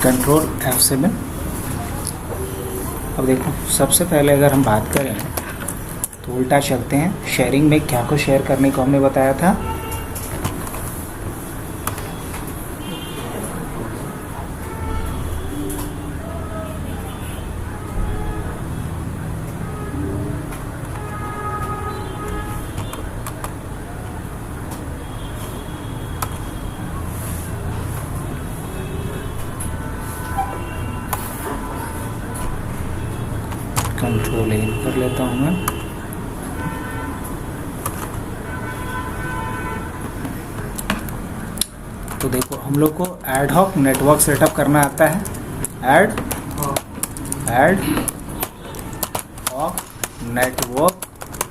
Control F7। अब देखो, सबसे पहले अगर हम बात करें तो उल्टा चलते हैं। शेयरिंग में क्या को शेयर करने को हमने बताया था? कंट्रोल A कर लेता हूँ मैं। तो देखो, हम लोग को एडहॉक नेटवर्क सेटअप करना आता है। एड हॉक नेटवर्क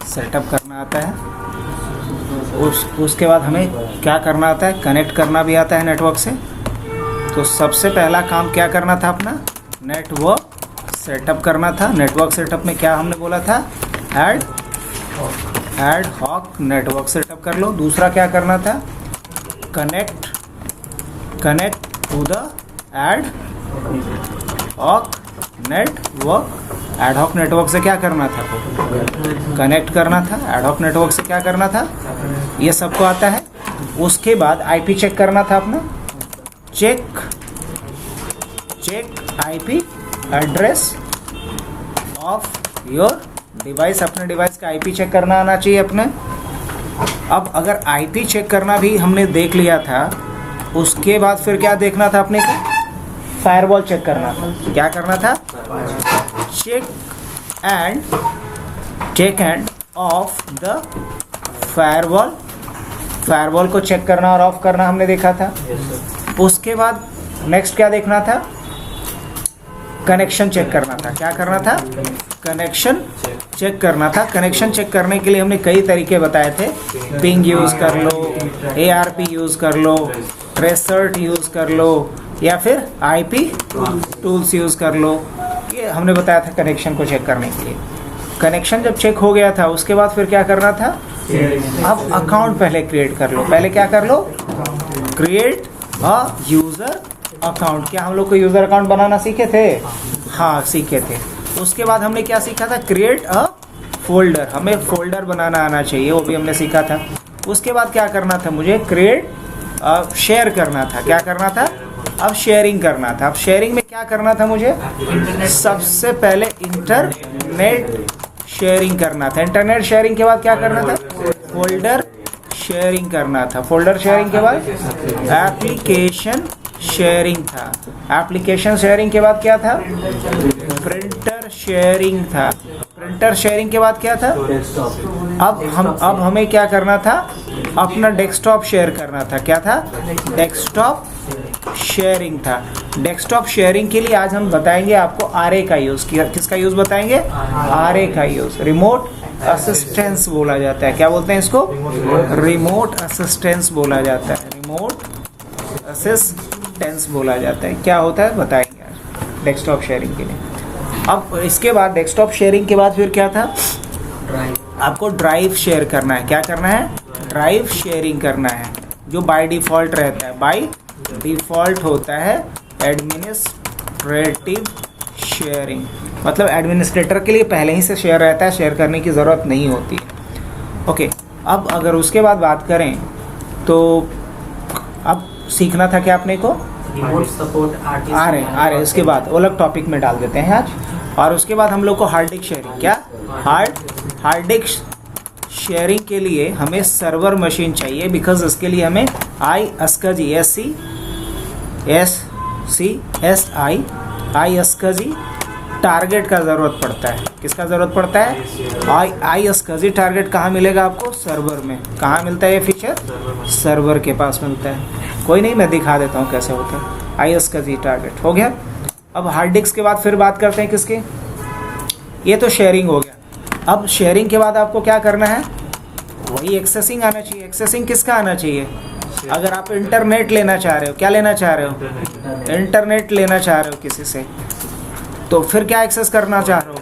सेटअप करना आता है। उसके बाद हमें क्या करना आता है? कनेक्ट करना भी आता है नेटवर्क से। तो सबसे पहला काम क्या करना था अपना? नेटवर्क सेटअप करना था। नेटवर्क सेटअप में क्या हमने बोला था? एड हॉक नेटवर्क सेटअप कर लो। दूसरा क्या करना था? Connect to the ad hoc network. Ad hoc network से क्या करना था? कनेक्ट करना था। एड हॉक नेटवर्क से क्या करना था? ये सबको आता है। उसके बाद आईपी चेक करना था अपना। Check IP address of your device. अपने डिवाइस का आईपी चेक करना आना चाहिए अपने। अब अगर आईपी चेक करना भी हमने देख लिया था, उसके बाद फिर क्या देखना था अपने को? फायरवॉल चेक करना था। क्या करना था? Check and off the firewall. Firewall को चेक करना और ऑफ करना हमने देखा था। उसके बाद नेक्स्ट क्या देखना था? कनेक्शन चेक करना था। क्या करना था? कनेक्शन चेक करना था। कनेक्शन चेक करने के लिए हमने कई तरीके बताए थे। पिंग यूज़ कर लो, ARP यूज़ कर लो, ट्रेसर्ट यूज़ कर लो, या फिर IP टूल्स यूज़ कर लो। ये हमने बताया था कनेक्शन को चेक करने के लिए। कनेक्शन जब चेक हो गया था, उसके बाद फिर क्या करना था? अब अकाउंट पहले क्रिएट कर लो। पहले क्या कर लो? Create a user account. क्या हम लोग को यूज़र अकाउंट बनाना सीखे थे? हाँ, सीखे थे। उसके बाद हमने क्या सीखा था? Create a folder. हमें फोल्डर बनाना आना चाहिए, वो भी हमने सीखा था। उसके बाद क्या करना था? मुझे क्रिएट शेयर करना था। क्या करना था? अब शेयरिंग करना था। अब शेयरिंग में क्या करना था मुझे? सबसे पहले इंटरनेट शेयरिंग करना था। इंटरनेट शेयरिंग के बाद क्या करना था? फोल्डर शेयरिंग करना था। फोल्डर शेयरिंग के बाद एप्लीकेशन शेयरिंग था। एप्लीकेशन शेयरिंग के बाद क्या था? प्रिंटर शेयरिंग था। प्रिंटर शेयरिंग के बाद क्या था? अब हमें क्या करना था? अपना डेस्कटॉप शेयर करना था। क्या था? डेस्कटॉप शेयरिंग था। डेस्कटॉप शेयरिंग के लिए आज हम बताएंगे आपको RA का यूज़। किसका यूज़ बताएंगे? RA का यूज़। रिमोट असिस्टेंस बोला जाता है। क्या बोलते हैं इसको? रिमोट असिस्टेंस बोला जाता है। रिमोट असिस्टेंस बोला जाता है। क्या होता है बताएंगे आज डेस्कटॉप शेयरिंग के लिए। अब इसके बाद डेस्कटॉप शेयरिंग के बाद फिर क्या था? आपको ड्राइव शेयर करना है। क्या करना है? ड्राइव शेयरिंग करना है, जो बाय डिफ़ॉल्ट रहता है। बाय डिफ़ॉल्ट होता है एडमिनिस्ट्रेटिव शेयरिंग। मतलब एडमिनिस्ट्रेटर के लिए पहले ही से शेयर रहता है, शेयर करने की ज़रूरत नहीं होती। ओके, अब अगर उसके बाद बात करें तो अब सीखना था क्या अपने को? रिमोट सपोर्ट आ रहे उसके बाद वो अलग टॉपिक में डाल देते हैं आज। और उसके बाद हम लोग को हार्ड डिस्क शेयरिंग। क्या? हार्ड डिस्क शेयरिंग के लिए हमें सर्वर मशीन चाहिए, बिकॉज इसके लिए हमें SCSI टारगेट का ज़रूरत पड़ता है। किसका ज़रूरत पड़ता है? SCSI टारगेट कहाँ मिलेगा आपको? सर्वर में। कहाँ मिलता है ये फीचर? सर्वर के पास मिलता है। कोई नहीं, मैं दिखा देता हूँ कैसे होता है। SCSI टारगेट हो गया। अब हार्ड डिस्क के बाद फिर बात करते हैं किसकी? ये तो शेयरिंग हो गया। अब शेयरिंग के बाद आपको क्या करना है? वही एक्सेसिंग आना चाहिए। एक्सेसिंग किसका आना चाहिए? अगर आप इंटरनेट लेना चाह रहे हो, क्या लेना चाह रहे हो? इंटरनेट लेना चाह रहे हो किसी से, तो फिर क्या एक्सेस करना चाह रहे हो?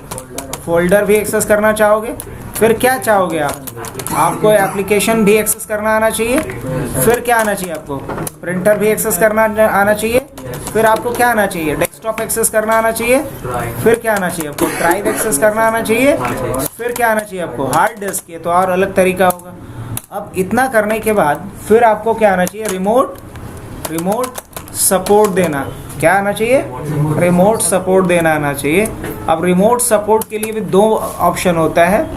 फोल्डर भी एक्सेस करना चाहोगे। फिर क्या चाहोगे आप? आपको एप्लीकेशन भी एक्सेस करना आना चाहिए। फिर क्या आना चाहिए आपको? प्रिंटर भी एक्सेस करना आना चाहिए। फिर आपको क्या आना चाहिए, डेस्कटॉप एक्सेस करना आना चाहिए, फिर क्या आना चाहिए आपको, ड्राइव एक्सेस करना आना चाहिए, फिर क्या आना चाहिए आपको, हार्ड डिस्क। ये तो और अलग तरीका होगा। अब इतना करने के बाद फिर आपको क्या आना चाहिए, रिमोट सपोर्ट देना। क्या आना चाहिए, रिमोट सपोर्ट देना आना चाहिए। अब रिमोट सपोर्ट के लिए भी दो ऑप्शन होता है।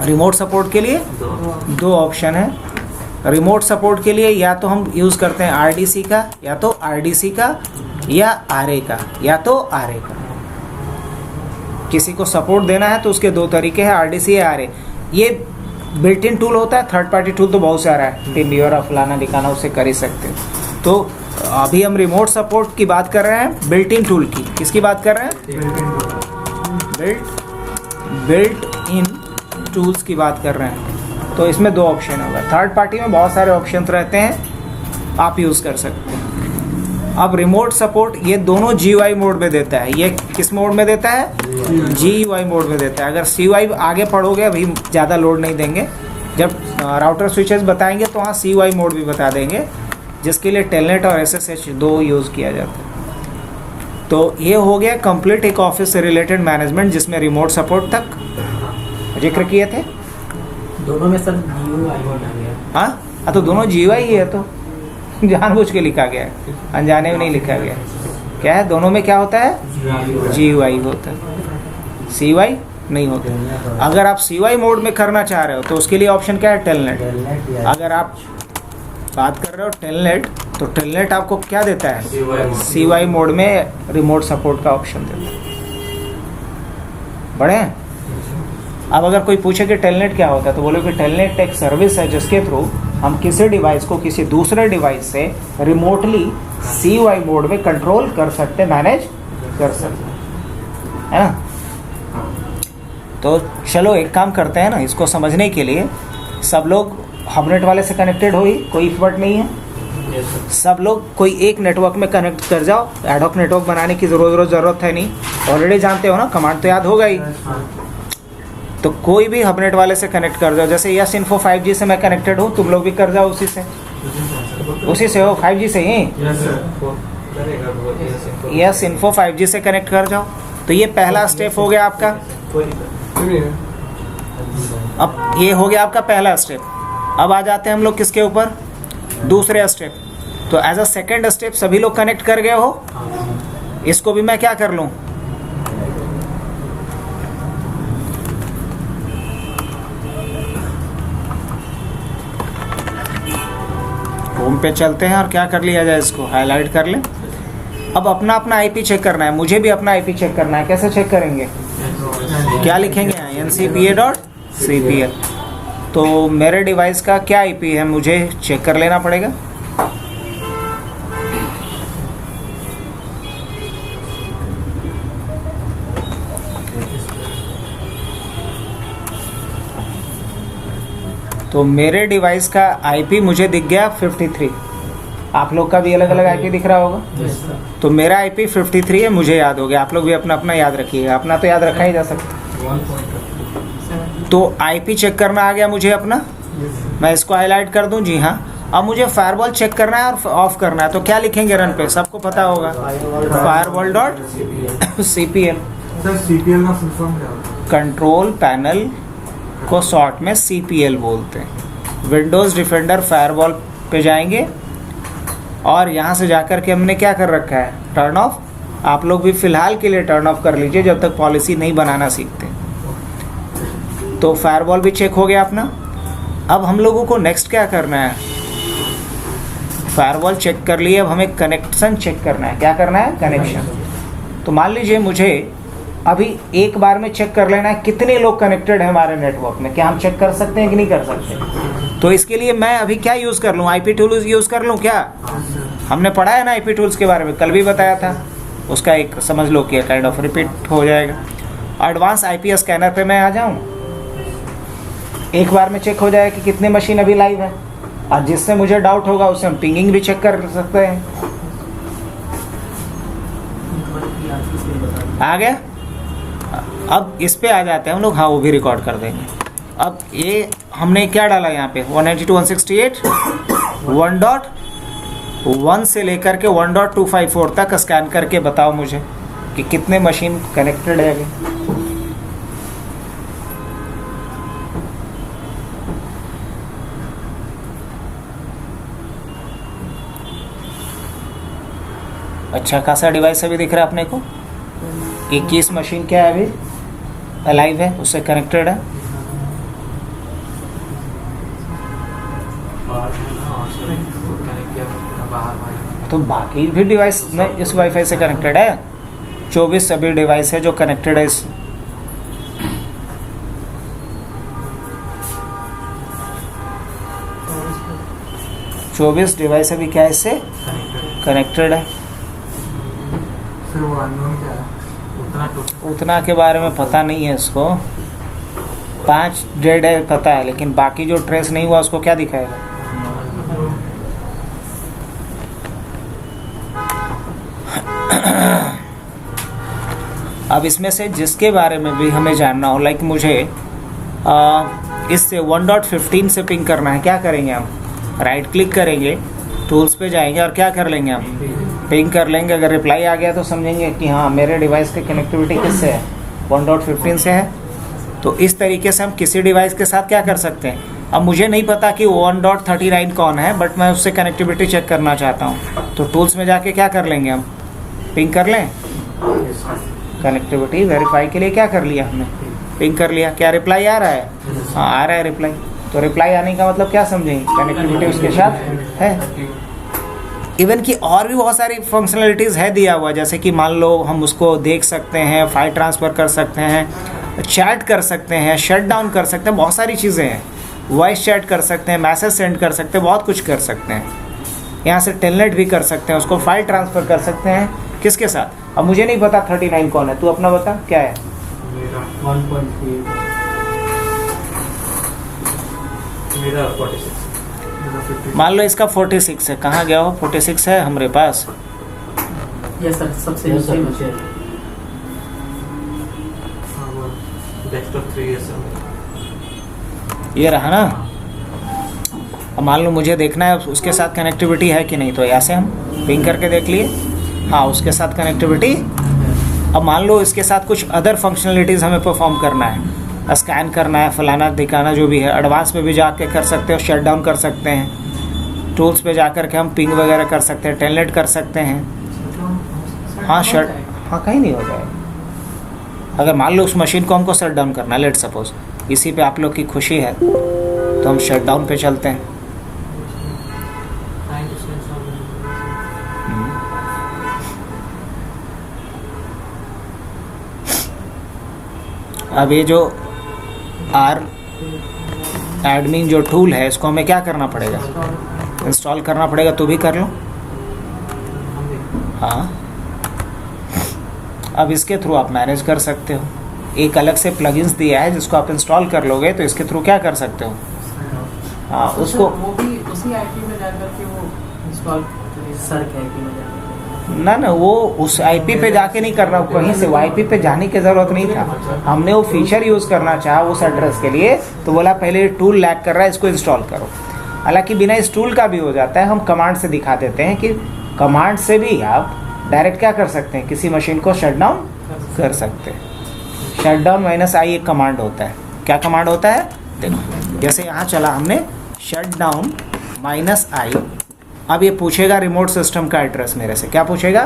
रिमोट सपोर्ट के लिए दो ऑप्शन है। रिमोट सपोर्ट के लिए या तो हम यूज़ करते हैं RDC का, या तो RDC का, या RA का, या तो RA का। किसी को सपोर्ट देना है तो उसके दो तरीके हैं, RDC या RA। ये बिल्ट इन टूल होता है, थर्ड पार्टी टूल तो बहुत सारा है, टीमव्यूअर, फलाना दिखाना, उससे कर ही सकते हैं। तो अभी हम रिमोट सपोर्ट की बात कर रहे हैं, बिल्ट इन टूल की। किसकी बात कर रहे हैं, बिल्ट इन टूल्स की बात कर रहे हैं। तो इसमें दो ऑप्शन होगा। थर्ड पार्टी में बहुत सारे ऑप्शन रहते हैं, आप यूज़ कर सकते हैं। अब रिमोट सपोर्ट ये दोनों GUI मोड में देता है। ये किस मोड में देता है, GUI मोड में देता है। अगर CUI आगे पढ़ोगे, अभी ज़्यादा लोड नहीं देंगे, जब राउटर स्विचेस बताएंगे तो वहाँ CUI मोड भी बता देंगे, जिसके लिए टेलनेट और SSH दो यूज़ किया जाता है। तो ये हो गया कंप्लीट एक ऑफिस से रिलेटेड मैनेजमेंट, जिसमें रिमोट सपोर्ट तक जिक्र किए थे। दोनों में सर GUI मोड आ गया। हाँ, तो दोनों GUI ही है, तो जानबूझ के लिखा गया है, अनजाने में नहीं लिखा गया। क्या है, दोनों में क्या होता है, GUI होता है, CUI नहीं होता। अगर आप CUI मोड में करना चाह रहे हो तो उसके लिए ऑप्शन क्या है, टेलनेट। अगर आप बात कर रहे हो टेलनेट, तो टेलनेट आपको क्या देता है, CUI मोड में रिमोट सपोर्ट का ऑप्शन देता है। बढ़े। अब अगर कोई पूछे कि टेलनेट क्या होता है, तो बोलो कि टेलनेट एक सर्विस है जिसके थ्रू हम किसी डिवाइस को किसी दूसरे डिवाइस से रिमोटली CUI मोड में कंट्रोल कर सकते, मैनेज कर सकते, है ना। तो चलो एक काम करते हैं ना, इसको समझने के लिए सब लोग हबनेट वाले से कनेक्टेड हो ही, कोई इफर्ट नहीं है। सब लोग कोई एक नेटवर्क में कनेक्ट कर जाओ। एडहॉक नेटवर्क बनाने की ज़रूरत है नहीं, ऑलरेडी जानते हो ना, कमांड तो याद होगा ही। तो कोई भी हबनेट वाले से कनेक्ट कर जाओ। जैसे यस इन्फो 5G से मैं कनेक्टेड हूँ, तुम लोग भी कर जाओ उसी से हो, 5G से ही। यस इन्फो 5G से कनेक्ट कर जाओ। तो ये पहला स्टेप हो गया आपका। अब ये हो गया आपका पहला स्टेप। अब आ जाते हैं हम लोग किसके ऊपर, दूसरे स्टेप। तो एज अ सेकेंड स्टेप सभी लोग कनेक्ट कर गए हो। इसको भी मैं क्या कर लूँ, होम पे चलते हैं और क्या कर लिया जाए, इसको हाईलाइट कर लें। अब अपना अपना IP चेक करना है, मुझे भी अपना IP चेक करना है। कैसे चेक करेंगे, क्या लिखेंगे, ncpa.cpl। तो मेरे डिवाइस का क्या IP है, मुझे चेक कर लेना पड़ेगा। तो मेरे डिवाइस का IP मुझे दिख गया 53। आप लोग का भी अलग अलग IP दिख रहा होगा। तो मेरा IP 53 है, मुझे याद हो गया। आप लोग भी अपना अपना याद रखिएगा, अपना तो याद रखा ही जा सकता। तो IP चेक करना आ गया मुझे अपना, मैं इसको हाईलाइट कर दूं। जी हाँ। अब मुझे फायरवॉल चेक करना है और ऑफ करना है, तो क्या लिखेंगे रन पे, सबको पता होगा, firewall.cpl। CPL का फुल फॉर्म क्या होता है? कंट्रोल पैनल को शॉर्ट में CPL बोलते हैं। विंडोज़ डिफेंडर फायरवॉल पे जाएंगे और यहाँ से जाकर के हमने क्या कर रखा है, टर्न ऑफ। आप लोग भी फ़िलहाल के लिए टर्न ऑफ कर लीजिए जब तक पॉलिसी नहीं बनाना सीखते। तो फायरवॉल भी चेक हो गया अपना। अब हम लोगों को नेक्स्ट क्या करना है, फायरवॉल चेक कर लिए, अब हमें कनेक्शन चेक करना है। क्या करना है, कनेक्शन। तो मान लीजिए मुझे अभी एक बार में चेक कर लेना है कितने लोग कनेक्टेड हैं हमारे नेटवर्क में। क्या हम चेक कर सकते हैं कि नहीं कर सकते? तो इसके लिए मैं अभी क्या यूज़ कर लूँ, IP टूल्स यूज़ कर लूँ क्या? हमने पढ़ा है ना IP टूल्स के बारे में, कल भी बताया था। उसका एक समझ लो कि काइंड ऑफ रिपीट हो जाएगा। एडवांस IP स्कैनर पे मैं आ जाऊँ, एक बार में चेक हो जाए कि कितने मशीन अभी लाइव है, और जिससे मुझे डाउट होगा उससे हम पिंगिंग भी चेक कर सकते हैं। आ गया। अब इस पे आ जाते हैं हम लोग। हाँ, वो भी रिकॉर्ड कर देंगे। अब ये हमने क्या डाला यहाँ पे, 192.168 1 से लेकर के 1.254 तक स्कैन करके बताओ मुझे कि कितने मशीन कनेक्टेड है अभी। अच्छा खासा डिवाइस अभी दिख रहा है अपने को। 21 मशीन क्या है अभी अलाइव है, उससे कनेक्टेड है। तो बाकी भी डिवाइस में इस वाईफाई से कनेक्टेड है। 24 सभी डिवाइस है जो कनेक्टेड है इस। चौबीस डिवाइस अभी क्या है इससे कनेक्टेड है। फिर वो अननोन क्या है? उतना के बारे में पता नहीं है इसको। 5 डेड है पता है, लेकिन बाकी जो ट्रेस नहीं हुआ उसको क्या दिखाएगा। अब इसमें से जिसके बारे में भी हमें जानना हो, लाइक मुझे इससे 1.15 से पिंग करना है, क्या करेंगे हम? राइट क्लिक करेंगे, टूल्स पे जाएंगे और क्या कर लेंगे हम? पिंग कर लेंगे। अगर रिप्लाई आ गया तो समझेंगे कि हाँ मेरे डिवाइस की कनेक्टिविटी किससे है, 1.15 से है। तो इस तरीके से हम किसी डिवाइस के साथ क्या कर सकते हैं। अब मुझे नहीं पता कि 1.39 कौन है, बट मैं उससे कनेक्टिविटी चेक करना चाहता हूँ। तो टूल्स में जाके क्या कर लेंगे हम? पिंग कर लें। कनेक्टिविटी वेरीफाई के लिए क्या कर लिया हमने? पिंग कर लिया। क्या रिप्लाई आ रहा है? हाँ आ रहा है रिप्लाई। तो रिप्लाई आने का मतलब क्या समझेंगे? कनेक्टिविटी उसके साथ है। इवन कि और भी बहुत सारी फंक्शनलिटीज़ है दिया हुआ, जैसे कि मान लो हम उसको देख सकते हैं, फाइल ट्रांसफ़र कर सकते हैं, चैट कर सकते हैं, शट डाउन कर सकते हैं, बहुत सारी चीज़ें हैं। वॉइस चैट कर सकते हैं, मैसेज सेंड कर सकते हैं, बहुत कुछ कर सकते हैं। यहाँ से टेलनेट भी कर सकते हैं, उसको फाइल ट्रांसफ़र कर सकते हैं। किसके साथ? अब मुझे नहीं पता 39 कौन है, तू अपना बता क्या है। 1.3 मेरा 46। मान लो इसका 46 है, कहाँ गया हो? 46 है हमारे पास। ये सर सबसे नीचे मुझे डेस्कटॉप 3 है सर। ये रहा ना। अब मान लो मुझे देखना है उसके साथ कनेक्टिविटी है कि नहीं, तो ऐसे हम पिंग करके देख लिए, हाँ उसके साथ कनेक्टिविटी। अब मान लो इसके साथ कुछ अदर फंक्शनलिटीज़ हमें परफॉर्म करना है, स्कैन करना है, फलाना दिखाना, जो भी है। एडवांस में भी जाके कर सकते हो, शट डाउन कर सकते हैं। टूल्स पे जा कर के हम पिंग वगैरह कर सकते हैं, टेलनेट कर सकते हैं। हाँ शट, हाँ कहीं नहीं हो जाएगा। अगर मान लो उस मशीन को हमको शट डाउन करना है, लेट सपोज इसी पे आप लोग की खुशी है, तो हम शट डाउन पे चलते हैं। अब ये जो एडमिन जो टूल है, इसको हमें क्या करना पड़ेगा? इंस्टॉल करना पड़ेगा। तो भी कर लो। हाँ अब इसके थ्रू आप मैनेज कर सकते हो। एक अलग से प्लगइन्स दिया है जिसको आप इंस्टॉल कर लोगे, तो इसके थ्रू क्या कर सकते हो? हाँ उसको वो भी उसी आईपी में जाकर के वो इंस्टॉल सर्च आईपी में जाकर ना वो उस आईपी पे जाके नहीं कर रहा हूँ कहीं से, वो आईपी पे जाने की ज़रूरत नहीं था। हमने वो फीचर यूज़ करना चाहा उस एड्रेस के लिए, तो बोला पहले टूल लैग कर रहा है, इसको इंस्टॉल करो। हालांकि बिना इस टूल का भी हो जाता है। हम कमांड से दिखा देते हैं कि कमांड से भी आप डायरेक्ट क्या कर सकते हैं, किसी मशीन को शट डाउन कर सकते हैं। शट डाउन -i एक कमांड होता है। क्या कमांड होता है? देखो जैसे यहाँ चला हमने शट डाउन -i। अब ये पूछेगा रिमोट सिस्टम का एड्रेस मेरे से। क्या पूछेगा?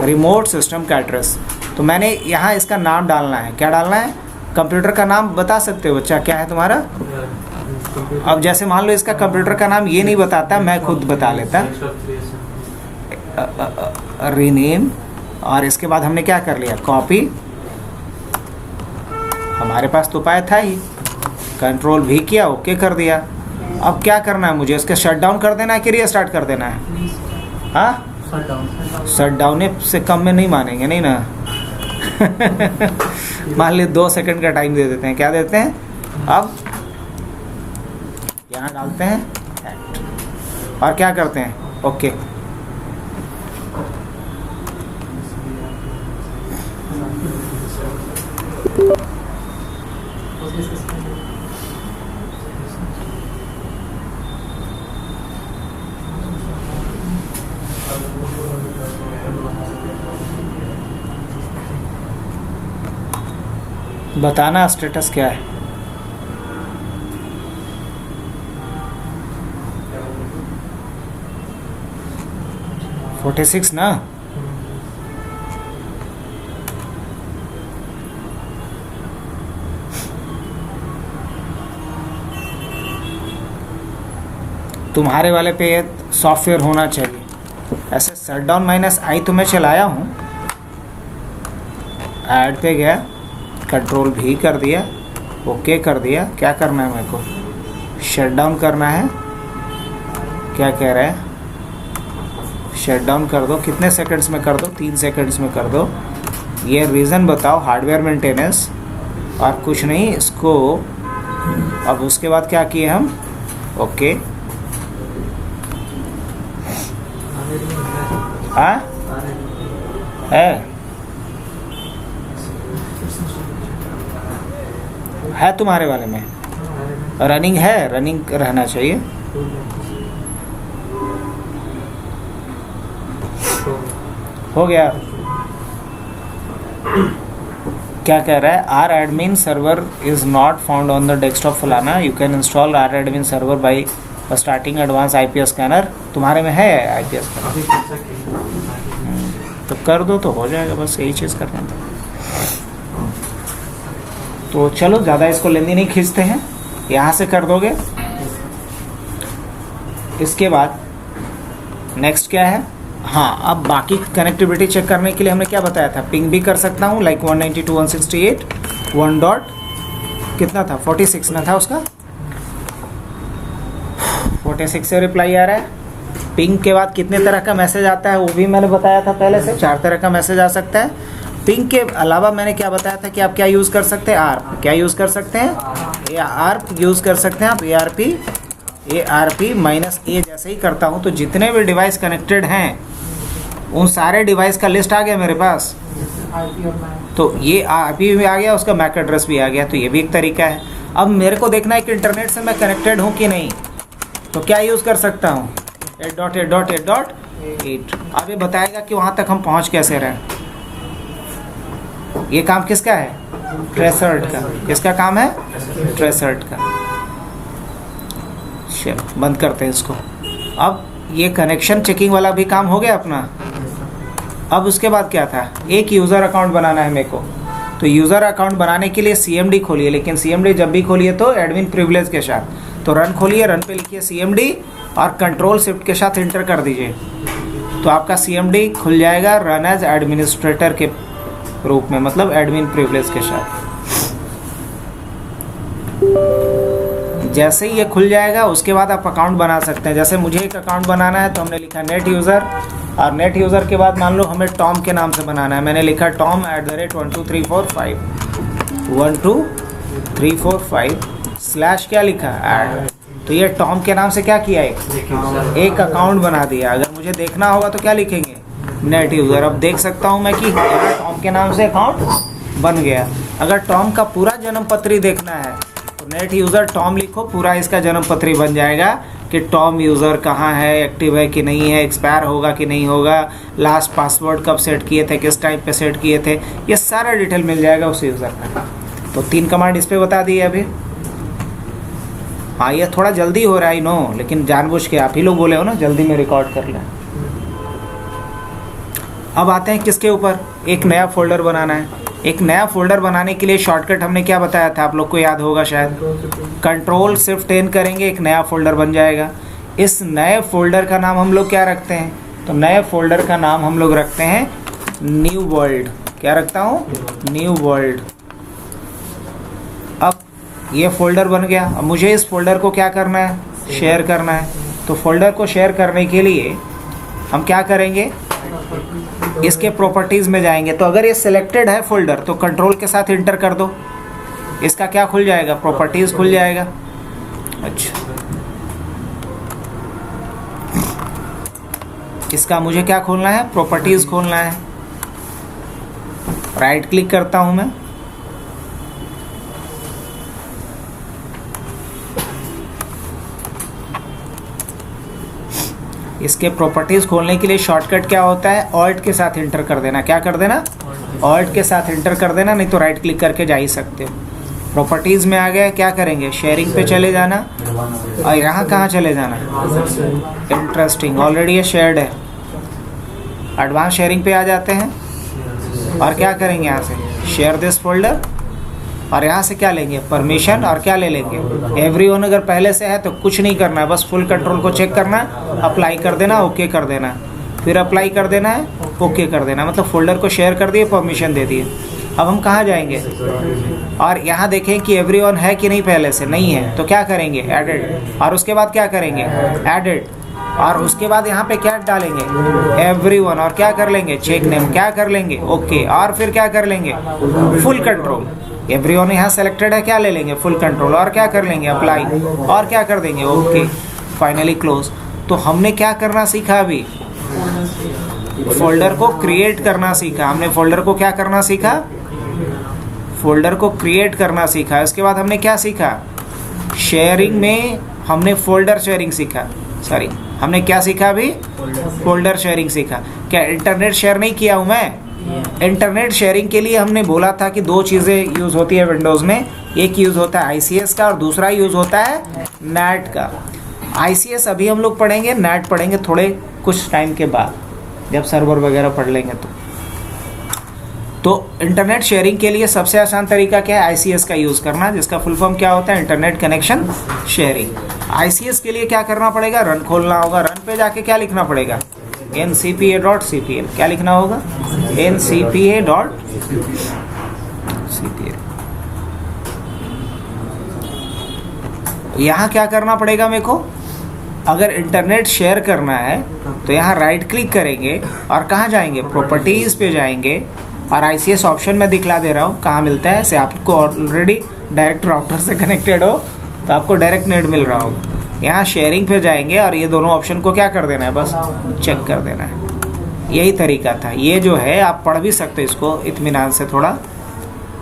रिमोट सिस्टम का एड्रेस। तो मैंने यहाँ इसका नाम डालना है। क्या डालना है? कंप्यूटर का नाम बता सकते हो बच्चा, क्या है तुम्हारा? अब जैसे मान लो इसका कंप्यूटर का नाम ये नहीं बताता, मैं खुद बता लेता, रीनेम। और इसके बाद हमने क्या कर लिया? कॉपी। हमारे पास तो उपाय था ही, कंट्रोल भी किया, ओके कर दिया। अब क्या करना है मुझे? इसके शट डाउन कर देना है कि रीस्टार्ट कर देना है? हाँ शट डाउन से कम में नहीं मानेंगे, नहीं ना। मान ली 2 सेकंड का टाइम दे देते हैं। क्या देते हैं? अब यहाँ डालते हैं और क्या करते हैं? ओके। बताना स्टेटस क्या है। क्या 46 ना। तुम्हारे वाले पे सॉफ्टवेयर होना चाहिए। ऐसे शट डाउन माइनस आई तो मैं चलाया हूँ, ऐड पे गया, कंट्रोल भी कर दिया, ओके कर दिया। क्या करना है मेरे को? शट डाउन करना है। क्या कह रहा है? शट डाउन कर दो। कितने सेकंड्स में कर दो? 3 सेकंड्स में कर दो। ये रीज़न बताओ, हार्डवेयर मेंटेनेंस और कुछ नहीं इसको। अब उसके बाद क्या किए हम? ओके। हाँ है तुम्हारे वाले में रनिंग है, रनिंग रहना चाहिए। हो गया। क्या कह रहा है? Radmin server is not found on the desktop फलाना। You can install Radmin server by starting advance IPS scanner. तुम्हारे में है आईपीएस स्कैनर? तो कर दो तो हो जाएगा, बस यही चीज़ करना था। तो चलो ज़्यादा इसको लेंदी नहीं खींचते हैं, यहाँ से कर दोगे। इसके बाद नेक्स्ट क्या है? हाँ, अब बाकी कनेक्टिविटी चेक करने के लिए हमने क्या बताया था? पिंग भी कर सकता हूँ, लाइक 192.168 1 डॉट कितना था? 46 ना था उसका? 46 से रिप्लाई आ रहा है। पिंग के बाद कितने तरह का मैसेज आता है वो भी मैंने बताया था पहले से। 4 तरह का मैसेज आ सकता है। पिंग के अलावा मैंने क्या बताया था कि आप क्या यूज़ कर सकते हैं? आर्प। क्या यूज़ कर सकते हैं? आर्प यूज़ कर सकते हैं आप। ARP माइनस ए जैसे ही करता हूँ तो जितने भी डिवाइस कनेक्टेड हैं उन सारे डिवाइस का लिस्ट आ गया मेरे पास। तो ये RP भी आ गया, उसका मैक एड्रेस भी आ गया। तो ये भी एक तरीका है। अब मेरे को देखना है कि इंटरनेट से मैं कनेक्टेड हूँ कि नहीं, तो क्या यूज़ कर सकता हूँ? 8.8.8.8। अब ये बताएगा कि वहाँ तक हम पहुँच कैसे रहे। ये काम किसका है? ट्रेसर्ट का। किसका काम है? ट्रेसर्ट का। चलो बंद करते हैं इसको। अब ये कनेक्शन चेकिंग वाला भी काम हो गया अपना। अब उसके बाद क्या था? एक यूज़र अकाउंट बनाना है मेरे को। तो यूज़र अकाउंट बनाने के लिए CMD खोलिए, लेकिन CMD जब भी खोलिए तो एडमिन प्रिविलेज के साथ। तो रन खोलिए, रन पे लिखिए CMD और कंट्रोल शिफ्ट के साथ इंटर कर दीजिए। तो आपका CMD खुल जाएगा रन एज एडमिनिस्ट्रेटर के रूप में, मतलब एडमिन प्रिविलेज के साथ। जैसे ही ये खुल जाएगा उसके बाद आप अकाउंट बना सकते हैं। जैसे मुझे एक अकाउंट बनाना है तो हमने लिखा नेट यूज़र, और नेट यूज़र के बाद मान लो हमें टॉम के नाम से बनाना है। मैंने लिखा tom@12345 12345 स्लैश क्या लिखा? ऐड। तो ये टॉम के नाम से क्या किया? एक अकाउंट बना दिया। अगर मुझे देखना होगा तो क्या लिखेंगे? Net user. अब देख सकता हूँ मैं कि टॉम के नाम से अकाउंट बन गया। अगर टॉम का पूरा जन्म पत्री देखना है तो नेट यूज़र टॉम लिखो, पूरा इसका जन्म पत्री बन जाएगा कि टॉम यूज़र कहाँ है, एक्टिव है कि नहीं है, एक्सपायर होगा कि नहीं होगा, लास्ट पासवर्ड कब सेट किए थे, किस टाइम पे सेट किए थे, ये सारा डिटेल मिल जाएगा उस यूज़र का। तो 3 कमांड इस पर बता दिए अभी। हाँ, ये थोड़ा जल्दी हो रहा है नो, लेकिन जानबूझ के आप ही लोग बोले हो ना जल्दी में रिकॉर्ड कर लें। अब आते हैं किसके ऊपर? एक नया फोल्डर बनाना है। एक नया फोल्डर बनाने के लिए शॉर्टकट हमने क्या बताया था, आप लोग को याद होगा शायद। कंट्रोल शिफ्ट N करेंगे, एक नया फोल्डर बन जाएगा। इस नए फोल्डर का नाम हम लोग क्या रखते हैं? तो नए फोल्डर का नाम हम लोग रखते हैं न्यू वर्ल्ड। क्या रखता हूँ? New world. अब ये फोल्डर बन गया। अब मुझे इस फोल्डर को क्या करना है? शेयर करना है। तो फोल्डर को शेयर करने के लिए हम क्या करेंगे? इसके प्रॉपर्टीज़ में जाएंगे। तो अगर ये सिलेक्टेड है फोल्डर तो कंट्रोल के साथ इंटर कर दो, इसका क्या खुल जाएगा? प्रॉपर्टीज़ खुल जाएगा। अच्छा, इसका मुझे क्या खोलना है? प्रॉपर्टीज़ खोलना है। राइट क्लिक करता हूँ मैं, इसके प्रॉपर्टीज़ खोलने के लिए शॉर्टकट क्या होता है? ऑल्ट के साथ इंटर कर देना। क्या कर देना? ऑल्ट के साथ एंटर कर देना, नहीं तो राइट क्लिक करके जा ही सकते हो। प्रॉपर्टीज़ में आ गए, क्या करेंगे, शेयरिंग पे चले जाना और यहाँ कहाँ चले जाना, इंटरेस्टिंग, ऑलरेडी ये शेयर्ड है। एडवांस शेयरिंग पे आ जाते हैं और क्या करेंगे, यहाँ से शेयर दिस फोल्डर और यहाँ से क्या लेंगे, परमिशन, और क्या ले लेंगे, एवरीवन। अगर पहले से है तो कुछ नहीं करना है, बस फुल कंट्रोल को चेक करना है, अप्लाई कर देना, ओके कर देना है, फिर अप्लाई कर देना है, ओके कर देना, मतलब फोल्डर को शेयर कर दिए, परमिशन दे दिए। अब हम कहाँ जाएंगे और यहाँ देखें कि एवरीवन है कि नहीं, पहले से नहीं है तो क्या करेंगे, एडिट, और उसके बाद क्या करेंगे, एडिट, और उसके बाद यहाँ पे क्या डालेंगे, एवरीवन, और क्या कर लेंगे, चेक नेम, क्या कर लेंगे, ओके, और फिर क्या कर लेंगे, फुल कंट्रोल। एवरीवन यहाँ सेलेक्टेड है, क्या ले लेंगे, फुल कंट्रोल, और क्या कर लेंगे, अप्लाई, और क्या कर देंगे, ओके, फाइनली क्लोज। तो हमने क्या करना सीखा, अभी फोल्डर को क्रिएट करना सीखा। हमने फोल्डर को क्या करना सीखा, फोल्डर को क्रिएट करना सीखा। इसके बाद हमने क्या सीखा, शेयरिंग में हमने फोल्डर शेयरिंग सीखा, सॉरी हमने क्या सीखा अभी, फोल्डर शेयरिंग सीखा। क्या इंटरनेट शेयर नहीं किया हूँ मैं, इंटरनेट शेयरिंग के लिए हमने बोला था कि दो चीज़ें यूज़ होती है विंडोज़ में, एक यूज़ होता है ICS का और दूसरा यूज़ होता है नेट का। ICS अभी हम लोग पढ़ेंगे, नेट पढ़ेंगे थोड़े कुछ टाइम के बाद, जब सर्वर वगैरह पढ़ लेंगे तो इंटरनेट शेयरिंग के लिए सबसे आसान तरीका क्या है, ICS का यूज़ करना, जिसका फुल फॉर्म क्या होता है, इंटरनेट कनेक्शन शेयरिंग। ICS के लिए क्या करना पड़ेगा, रन खोलना होगा, रन पे जाके क्या लिखना पड़ेगा, ncpa.cpl, क्या लिखना होगा, ncpa.cpl। यहाँ क्या करना पड़ेगा मेरे को, अगर इंटरनेट शेयर करना है तो यहाँ राइट क्लिक करेंगे और कहाँ जाएंगे, प्रॉपर्टीज़ पे जाएंगे, और ICS ऑप्शन में दिखला दे रहा हूँ कहाँ मिलता है। से आपको ऑलरेडी डायरेक्ट राउटर से कनेक्टेड हो तो आपको डायरेक्ट नेट मिल रहा होगा। यहाँ शेयरिंग पे जाएंगे और ये दोनों ऑप्शन को क्या कर देना है, बस चेक कर देना है। यही तरीका था। ये जो है आप पढ़ भी सकते हैं इसको इत्मीनान से थोड़ा,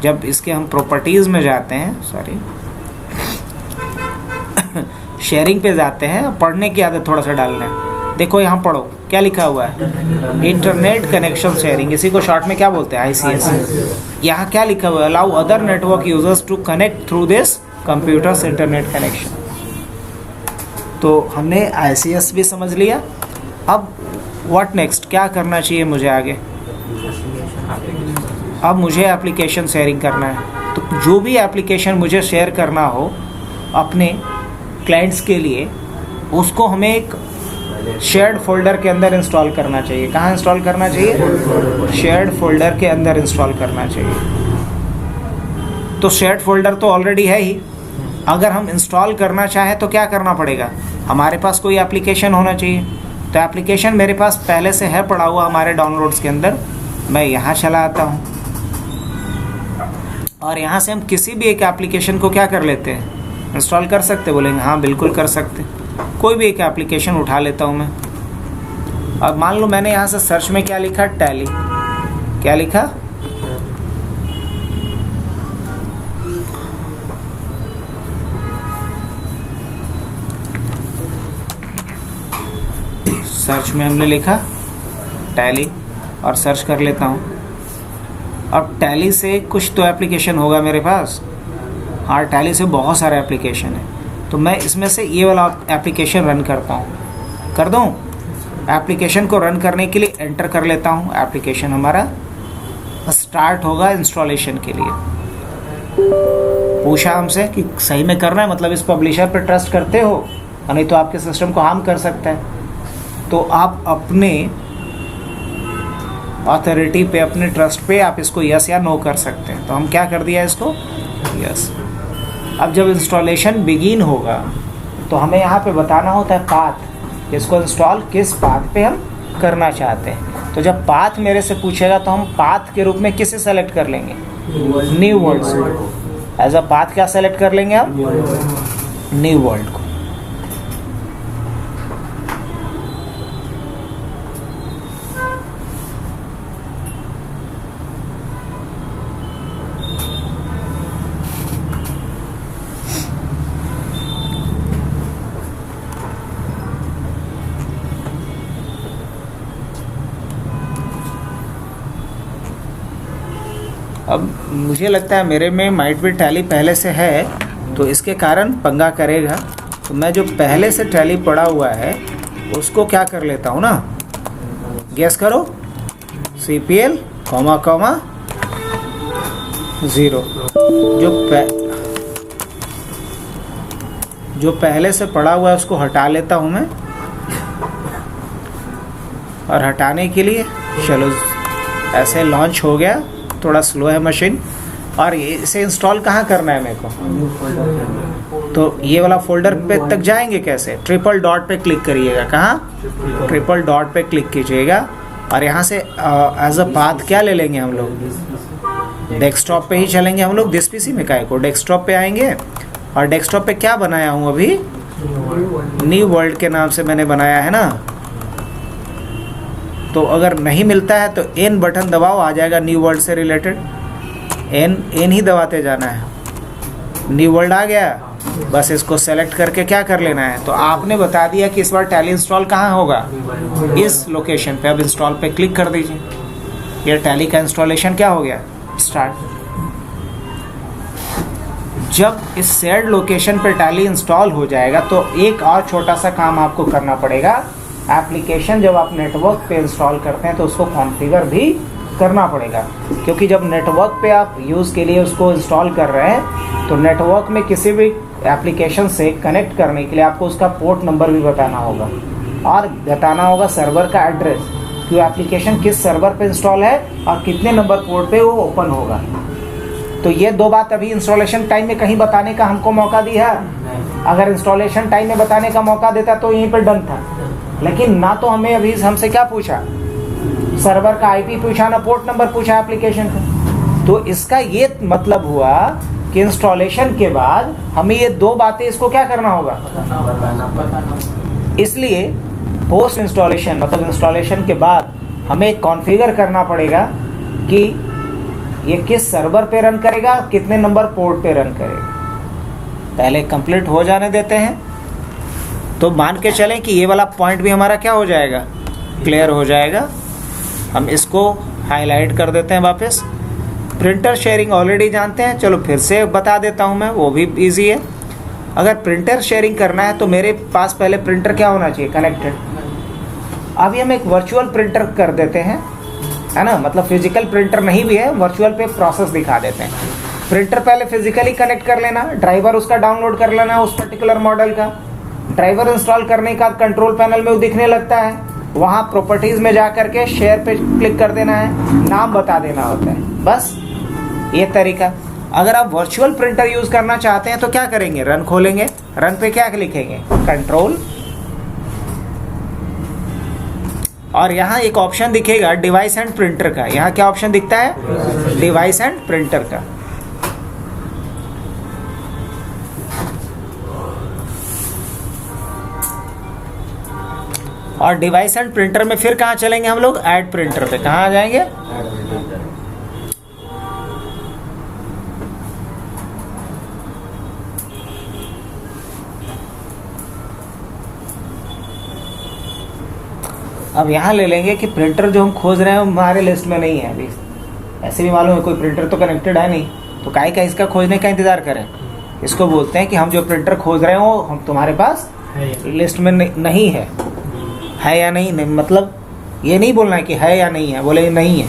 जब इसके हम प्रॉपर्टीज़ में जाते हैं, सॉरी शेयरिंग पे जाते हैं, पढ़ने की आदत थोड़ा सा डालना है। देखो यहाँ पढ़ो क्या लिखा हुआ है, इंटरनेट कनेक्शन शेयरिंग, इसी को शॉर्ट में क्या बोलते हैं, ICS। यहाँ क्या लिखा हुआ है, allow other network users to connect through this computers internet connection. तो हमने ICS भी समझ लिया। अब व्हाट नेक्स्ट, क्या करना चाहिए मुझे आगे, अब मुझे एप्लीकेशन शेयरिंग करना है। तो जो भी एप्लीकेशन मुझे शेयर करना हो अपने क्लाइंट्स के लिए, उसको हमें एक शेयर्ड फोल्डर के अंदर इंस्टॉल करना चाहिए। कहाँ इंस्टॉल करना चाहिए, शेयर्ड फोल्डर के अंदर इंस्टॉल करना चाहिए। तो शेयर्ड फोल्डर तो ऑलरेडी है ही, अगर हम इंस्टॉल करना चाहें तो क्या करना पड़ेगा, हमारे पास कोई एप्लीकेशन होना चाहिए। तो एप्लीकेशन मेरे पास पहले से है पड़ा हुआ हमारे डाउनलोड्स के अंदर, मैं यहाँ चला आता हूँ और यहाँ से हम किसी भी एक एप्लीकेशन को क्या कर लेते हैं, इंस्टॉल कर सकते। बोलेंगे हाँ बिल्कुल कर सकते। कोई भी एक एप्लीकेशन उठा लेता हूँ मैं। अब मान लो मैंने यहाँ से सर्च में क्या लिखा, टैली, क्या लिखा, सर्च में हमने लिखा टैली और सर्च कर लेता हूँ। अब टैली से कुछ तो एप्लीकेशन होगा मेरे पास, हाँ टैली से बहुत सारे एप्लीकेशन है। तो मैं इसमें से ये वाला एप्लीकेशन रन करता हूँ, कर दूँ। एप्लीकेशन को रन करने के लिए एंटर कर लेता हूँ। एप्लीकेशन हमारा स्टार्ट होगा इंस्टॉलेशन के लिए। पूछा हमसे कि सही में करना है, मतलब इस पब्लिशर पर ट्रस्ट करते हो, नहीं तो आपके सिस्टम को हार्म कर सकता है। तो आप अपने अथॉरिटी पे, अपने ट्रस्ट पे आप इसको यस या नो कर सकते हैं। तो हम क्या कर दिया इसको, यस। अब जब इंस्टॉलेशन बिगिन होगा तो हमें यहाँ पे बताना होता है पाथ, इसको इंस्टॉल किस पाथ पे हम करना चाहते हैं। तो जब पाथ मेरे से पूछेगा तो हम पाथ के रूप में किसे सेलेक्ट कर लेंगे, न्यू वर्ल्ड को। एज अ पाथ क्या सेलेक्ट कर लेंगे हम, न्यू वर्ल्ड को। अब मुझे लगता है मेरे में माइट भी टैली पहले से है, तो इसके कारण पंगा करेगा। तो मैं जो पहले से टैली पड़ा हुआ है उसको क्या कर लेता हूँ ना, गैस करो, CPL कॉमा कॉमा 0। जो पहले से पड़ा हुआ है उसको हटा लेता हूँ मैं। और हटाने के लिए चलो ऐसे लॉन्च हो गया, थोड़ा स्लो है मशीन। और ये इसे इंस्टॉल कहाँ करना है मेरे को, तो ये वाला फोल्डर पे तक जाएंगे कैसे, ट्रिपल डॉट पे क्लिक करिएगा। कहाँ, ट्रिपल डॉट पे क्लिक कीजिएगा और यहाँ से एज अ पाथ क्या ले लेंगे हम लोग, डेस्कटॉप पे ही चलेंगे हम लोग। दिस पीसी में काय को डेस्कटॉप पे आएंगे और डेस्कटॉप पे क्या बनाया हूँ अभी, न्यू वर्ल्ड के नाम से मैंने बनाया है ना। तो अगर नहीं मिलता है तो N बटन दबाओ, आ जाएगा न्यू वर्ल्ड से रिलेटेड। N ही दबाते जाना है, न्यू वर्ल्ड आ गया। बस इसको सेलेक्ट करके क्या कर लेना है, तो आपने बता दिया कि इस बार टैली इंस्टॉल कहाँ होगा, इस लोकेशन पे। अब इंस्टॉल पे क्लिक कर दीजिए, ये टैली का इंस्टॉलेशन क्या हो गया, स्टार्ट। जब इस शेयर्ड लोकेशन पे टैली इंस्टॉल हो जाएगा तो एक और छोटा सा काम आपको करना पड़ेगा। एप्लीकेशन जब आप नेटवर्क पे इंस्टॉल करते हैं तो उसको कॉन्फ़िगर भी करना पड़ेगा, क्योंकि जब नेटवर्क पे आप यूज़ के लिए उसको इंस्टॉल कर रहे हैं तो नेटवर्क में किसी भी एप्लीकेशन से कनेक्ट करने के लिए आपको उसका पोर्ट नंबर भी बताना होगा और बताना होगा सर्वर का एड्रेस, कि एप्लीकेशन किस सर्वर पे इंस्टॉल है और कितने नंबर पोर्ट पे वो ओपन होगा। तो ये दो बात अभी इंस्टॉलेशन टाइम में कहीं बताने का हमको मौका दिया। अगर इंस्टॉलेशन टाइम में बताने का मौका देता तो यहीं पर डन था, लेकिन ना तो हमें अभी हमसे क्या पूछा, सर्वर का IP पूछा, ना पोर्ट नंबर पूछा एप्लीकेशन का। तो इसका ये मतलब हुआ कि इंस्टॉलेशन के बाद हमें ये दो बातें इसको क्या करना होगा। इसलिए पोस्ट इंस्टॉलेशन मतलब इंस्टॉलेशन के बाद हमें कॉन्फ़िगर करना पड़ेगा कि ये किस सर्वर पे रन करेगा, कितने नंबर पोर्ट पे रन करेगा। पहले कंप्लीट हो जाने देते हैं, तो मान के चलें कि ये वाला पॉइंट भी हमारा क्या हो जाएगा, क्लियर हो जाएगा। हम इसको हाईलाइट कर देते हैं वापस। प्रिंटर शेयरिंग ऑलरेडी जानते हैं, चलो फिर से बता देता हूं मैं, वो भी इजी है। अगर प्रिंटर शेयरिंग करना है तो मेरे पास पहले प्रिंटर क्या होना चाहिए, कनेक्टेड। अभी हम एक वर्चुअल प्रिंटर कर देते हैं, है ना, मतलब फिजिकल प्रिंटर नहीं भी है, वर्चुअल पे प्रोसेस दिखा देते हैं। प्रिंटर पहले फिजिकली कनेक्ट कर लेना, ड्राइवर उसका डाउनलोड कर लेना उस पर्टिकुलर मॉडल का। ड्राइवर इंस्टॉल करने का कंट्रोल पैनल में वो दिखने लगता है, वहाँ प्रॉपर्टीज में जा करके शेयर पे क्लिक कर देना है, नाम बता देना होता है, बस ये तरीका। अगर आप वर्चुअल प्रिंटर यूज करना चाहते हैं तो क्या करेंगे, रन खोलेंगे, रन पे क्या लिखेंगे, कंट्रोल, और यहाँ एक ऑप्शन दिखेगा डिवाइस एंड प्रिंटर का। यहाँ क्या ऑप्शन दिखता है, डिवाइस एंड प्रिंटर का। और डिवाइस एंड प्रिंटर में फिर कहाँ चलेंगे हम लोग, ऐड प्रिंटर पे। कहाँ आ जाएंगे, अब यहाँ ले लेंगे कि प्रिंटर जो हम खोज रहे हैं हमारे लिस्ट में नहीं है अभी। ऐसे भी मालूम है कोई प्रिंटर तो कनेक्टेड है नहीं, तो काहे का इसका खोजने का इंतजार करें। इसको बोलते हैं कि हम जो प्रिंटर खोज रहे हो हम तुम्हारे पास लिस्ट में नहीं है या नहीं, मतलब ये नहीं बोलना है कि है या नहीं है, बोले नहीं है।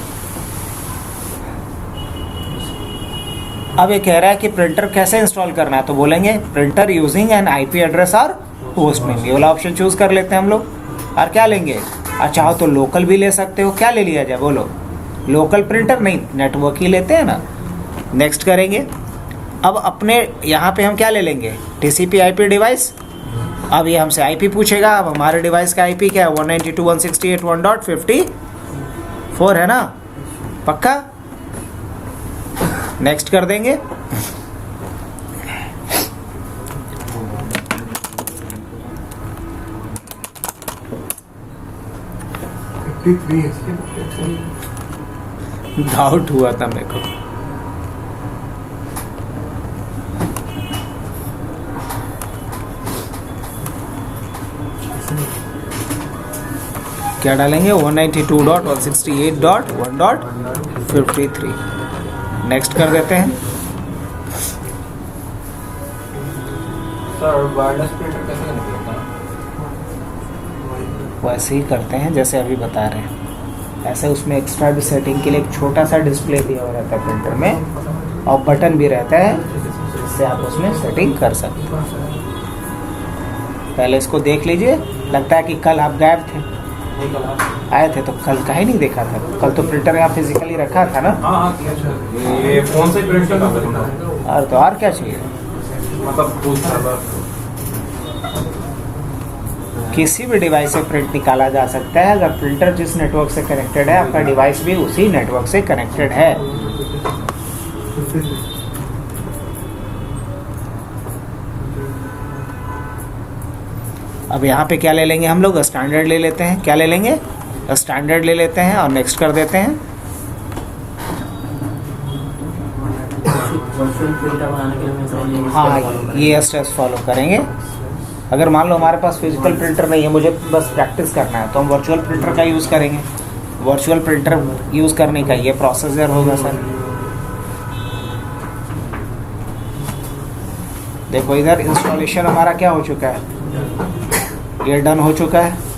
अब ये कह रहा है कि प्रिंटर कैसे इंस्टॉल करना है, तो बोलेंगे printer using an IP address और होस्ट नेम, ये वाला ऑप्शन चूज कर लेते हैं हम लोग। और क्या लेंगे, चाहो तो लोकल भी ले सकते हो, क्या ले लिया जाए बोलो, लोकल प्रिंटर नहीं, नेटवर्क ही लेते हैं ना। नेक्स्ट करेंगे। अब अपने यहाँ पे हम क्या ले लेंगे, TCP/IP डिवाइस। अब ये हमसे IP पूछेगा, अब हमारे डिवाइस का IP क्या है, 192.168.1.54 है ना, पक्का। नेक्स्ट कर देंगे। डाउट हुआ था मेरे को। क्या डालेंगे, 192.168.1.53। नेक्स्ट कर देते हैं। सर वायरलेस प्रिंटर कैसे कनेक्ट होता है? वैसे ही करते हैं जैसे अभी बता रहे हैं। ऐसे उसमें एक्स्ट्रा भी सेटिंग के लिए एक छोटा सा डिस्प्ले दिया हुआ रहता है प्रिंटर में, और बटन भी रहता है जिससे आप उसमें सेटिंग कर सकते हैं। पहले इसको देख लीजिए। लगता है कि कल आप गायब थे, आए थे तो कल का ही नहीं देखा था। कल तो प्रिंटर यहाँ फिजिकली रखा था ना। हाँ किया सर, ये फोन से प्रिंट करना पड़ता और तो और क्या चाहिए। मतलब फुल सर्वर। किसी भी डिवाइस से प्रिंट निकाला जा सकता है अगर प्रिंटर जिस नेटवर्क से कनेक्टेड है, आपका डिवाइस भी उसी नेटवर्क से कनेक्टेड है। अब यहाँ पे क्या ले लेंगे हम लोग, स्टैंडर्ड ले लेते हैं। क्या ले लेंगे, स्टैंडर्ड ले लेते हैं और नेक्स्ट कर देते हैं। वर्चुअल प्रिंटर बनाने के लिए हमें समझ नहीं हाँ, ये स्टेप्स फॉलो करेंगे। अगर मान लो हमारे पास फिजिकल प्रिंटर नहीं है, मुझे बस प्रैक्टिस करना है, तो हम वर्चुअल प्रिंटर का यूज़ करेंगे। वर्चुअल प्रिंटर यूज़ करने का ये प्रोसीजर होगा सर। देखो इधर इंस्टॉलेशन हमारा क्या हो चुका है, ये डन हो चुका है।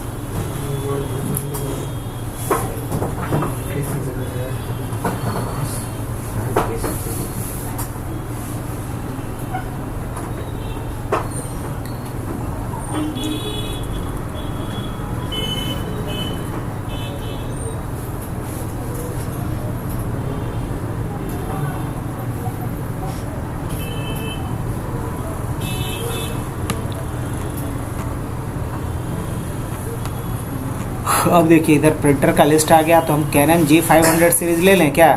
अब देखिए इधर प्रिंटर का लिस्ट आ गया, तो हम कैनन G500 सीरीज ले लें क्या,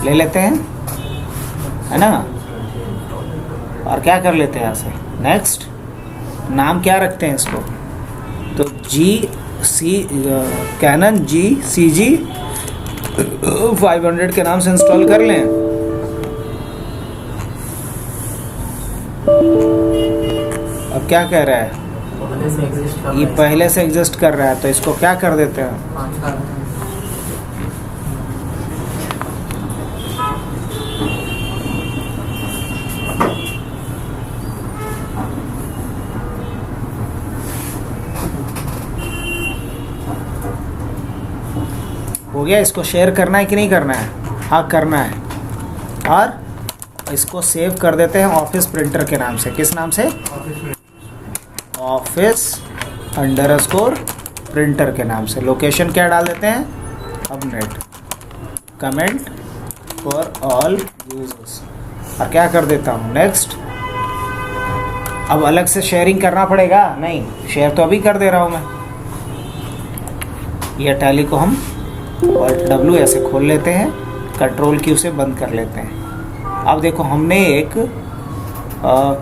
ले लेते हैं, है ना। और क्या कर लेते हैं यहाँ से, नेक्स्ट। नाम क्या रखते हैं इसको, तो कैनन GCG 500 के नाम से इंस्टॉल कर लें। अब क्या कह रहा है, पहले से एग्जिस्ट कर ये पहले से एग्जिस्ट कर रहा है, तो इसको क्या कर देते हैं, हो गया। इसको शेयर करना है कि नहीं करना है, हाँ करना है। और इसको सेव कर देते हैं ऑफिस प्रिंटर के नाम से। किस नाम से, ऑफिस अंडरस्कोर प्रिंटर के नाम से। लोकेशन क्या डाल देते हैं, अब net comment for all users, और क्या कर देता हूँ, नेक्स्ट। अब अलग से शेयरिंग करना पड़ेगा, नहीं शेयर तो अभी कर दे रहा हूँ मैं। ये टैली को हम W ऐसे खोल लेते हैं, कंट्रोल Q से बंद कर लेते हैं। अब देखो हमने एक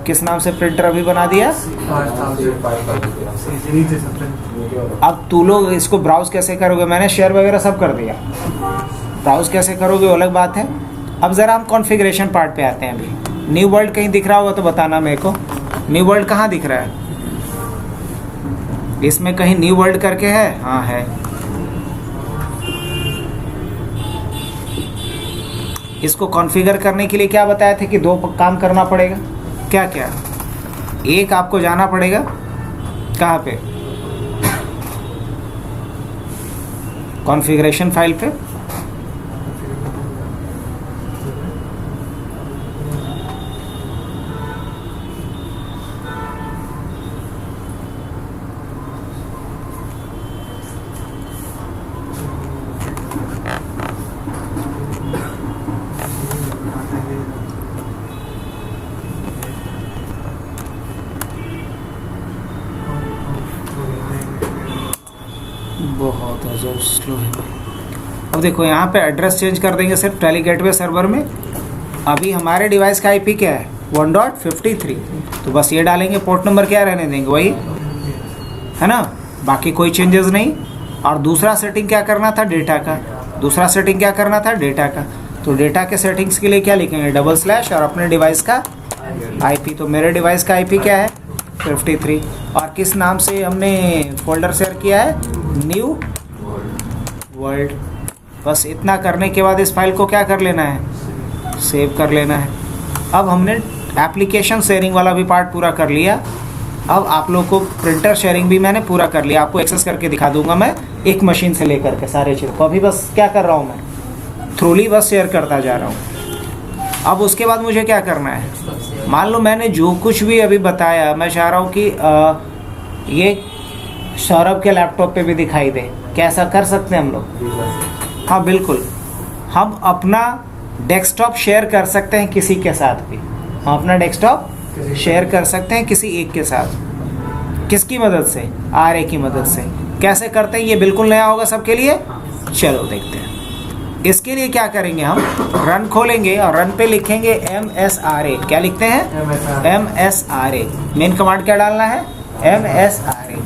किस नाम से प्रिंटर अभी बना दिया। अब तू लोग इसको ब्राउज कैसे करोगे, मैंने शेयर वगैरह सब कर दिया, ब्राउज कैसे करोगे वो अलग बात है। अब ज़रा हम कॉन्फ़िगरेशन पार्ट पे आते हैं। अभी न्यू वर्ल्ड कहीं दिख रहा होगा तो बताना मेरे को, न्यू वर्ल्ड कहाँ दिख रहा है, इसमें कहीं न्यू वर्ल्ड करके है, हाँ है। इसको कॉन्फ़िगर करने के लिए क्या बताया था कि दो काम करना पड़ेगा, क्या क्या। एक आपको जाना पड़ेगा कहाँ पे, कॉन्फ़िगरेशन फाइल पे, बहुत स्लो है। अब देखो यहाँ पे एड्रेस चेंज कर देंगे सिर्फ टैली गेटवे सर्वर में। अभी हमारे डिवाइस का IP क्या है, 1.53, तो बस ये डालेंगे, पोर्ट नंबर क्या रहने देंगे वही, है ना, बाकी कोई चेंजेस नहीं। और दूसरा सेटिंग क्या करना था, डेटा का। दूसरा सेटिंग क्या करना था, डेटा का। तो डेटा के सेटिंग्स के लिए क्या लिखेंगे, / और अपने डिवाइस का IP। तो मेरे डिवाइस का IP क्या है, 53। और किस नाम से हमने फोल्डर शेयर किया है, न्यू वर्ल्ड। बस इतना करने के बाद इस फाइल को क्या कर लेना है, सेव कर लेना है। अब हमने एप्लीकेशन शेयरिंग वाला भी पार्ट पूरा कर लिया। अब आप लोग को प्रिंटर शेयरिंग भी मैंने पूरा कर लिया, आपको एक्सेस करके दिखा दूंगा मैं एक मशीन से लेकर के सारे चीज़ को। अभी बस क्या कर रहा हूँ मैं, थ्रूली बस शेयर करता जा रहा हूँ। अब उसके बाद मुझे क्या करना है, मान लो मैंने जो कुछ भी अभी बताया, मैं चाह रहा हूँ कि ये सौरभ के लैपटॉप पे भी दिखाई दे। कैसा कर सकते हैं हम लोग? हाँ बिल्कुल, हम अपना डेस्कटॉप शेयर कर सकते हैं किसी के साथ भी। हम अपना डेस्कटॉप शेयर कर सकते हैं किसी एक के साथ। किसकी मदद से? RA की मदद से। कैसे करते हैं ये बिल्कुल नया होगा सबके लिए। चलो देखते हैं। इसके लिए क्या करेंगे, हम रन खोलेंगे और रन पे लिखेंगे MSRA। क्या लिखते हैं? MSRA। मेन कमांड क्या डालना है? MSRA।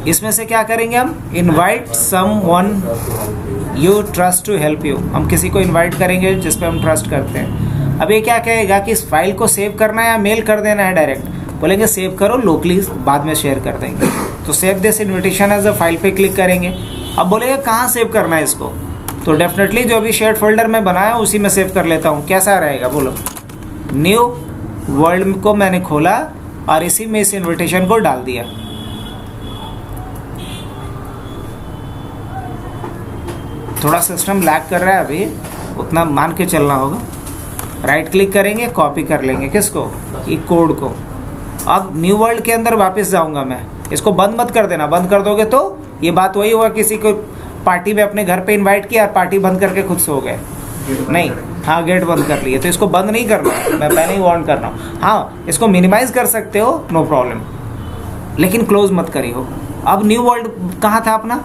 इसमें से क्या करेंगे हम, invite someone you trust to help you. हम किसी को इनवाइट करेंगे जिस पे हम ट्रस्ट करते हैं। अब ये क्या कहेगा कि इस फाइल को सेव करना है या मेल कर देना है डायरेक्ट। बोलेंगे सेव करो, लोकली बाद में शेयर कर देंगे। तो save this invitation as a file पे क्लिक करेंगे। अब बोलेगा कहाँ सेव करना है इसको, तो डेफिनेटली जो अभी शेयर फोल्डर में बनाया उसी में सेव कर लेता हूँ। कैसा रहेगा बोलो? न्यू वर्ल्ड को मैंने खोला और इसी में इस इन्विटेशन को डाल दिया। थोड़ा सिस्टम लैग कर रहा है अभी, उतना मान के चलना होगा। राइट क्लिक करेंगे, कॉपी कर लेंगे किसको, ये कोड को। अब न्यू वर्ल्ड के अंदर वापस जाऊंगा मैं। इसको बंद मत कर देना, बंद कर दोगे तो ये बात वही हुआ, किसी को पार्टी में अपने घर पे इनवाइट किया और पार्टी बंद करके खुद सो गए। नहीं, हाँ गेट बंद कर लिए, तो इसको बंद नहीं करना, मैं पहले ही वार्न कर रहा हूँ। हाँ इसको मिनिमाइज कर सकते हो, नो प्रॉब्लम, लेकिन क्लोज मत करिए। अब न्यू वर्ल्ड कहाँ था अपना,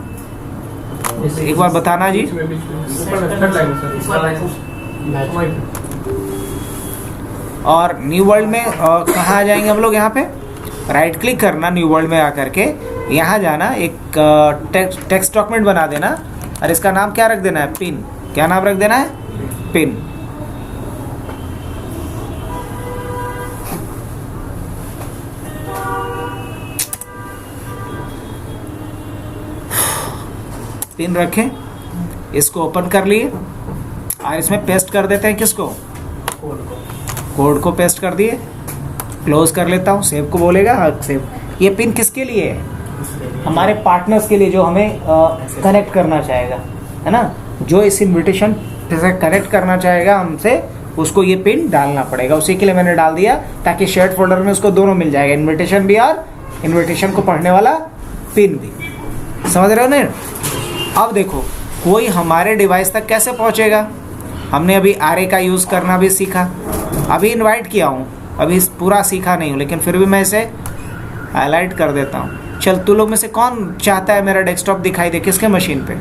एक बार बताना जी। और न्यू वर्ल्ड में कहाँ आ जाएंगे हम लोग, यहाँ पे राइट क्लिक करना, न्यू वर्ल्ड में आकर के यहाँ जाना, एक टेक्स्ट डॉक्यूमेंट बना देना और इसका नाम क्या रख देना है, पिन। क्या नाम रख देना है, पिन। पिन रखें, इसको ओपन कर लिए और इसमें पेस्ट कर देते हैं किसको, कोड को पेस्ट कर दिए। क्लोज कर लेता हूँ, सेव को बोलेगा, हाँ सेव। ये पिन किसके लिए है, हमारे पार्टनर्स के लिए जो हमें कनेक्ट करना चाहेगा, है ना, जो इस इनविटेशन से कनेक्ट करना चाहेगा हमसे, उसको ये पिन डालना पड़ेगा। उसी के लिए मैंने डाल दिया ताकि शेयर्ड फोल्डर में उसको दोनों मिल जाएगा, इनविटेशन भी और इनविटेशन को पढ़ने वाला पिन भी। समझ रहे हो ना? अब देखो कोई हमारे डिवाइस तक कैसे पहुंचेगा। हमने अभी RA का यूज़ करना भी सीखा, अभी इनवाइट किया हूँ, अभी पूरा सीखा नहीं हूँ, लेकिन फिर भी मैं इसे हाईलाइट कर देता हूँ। चल तू लोग में से कौन चाहता है मेरा डेस्कटॉप दिखाई दे, किसके मशीन पे,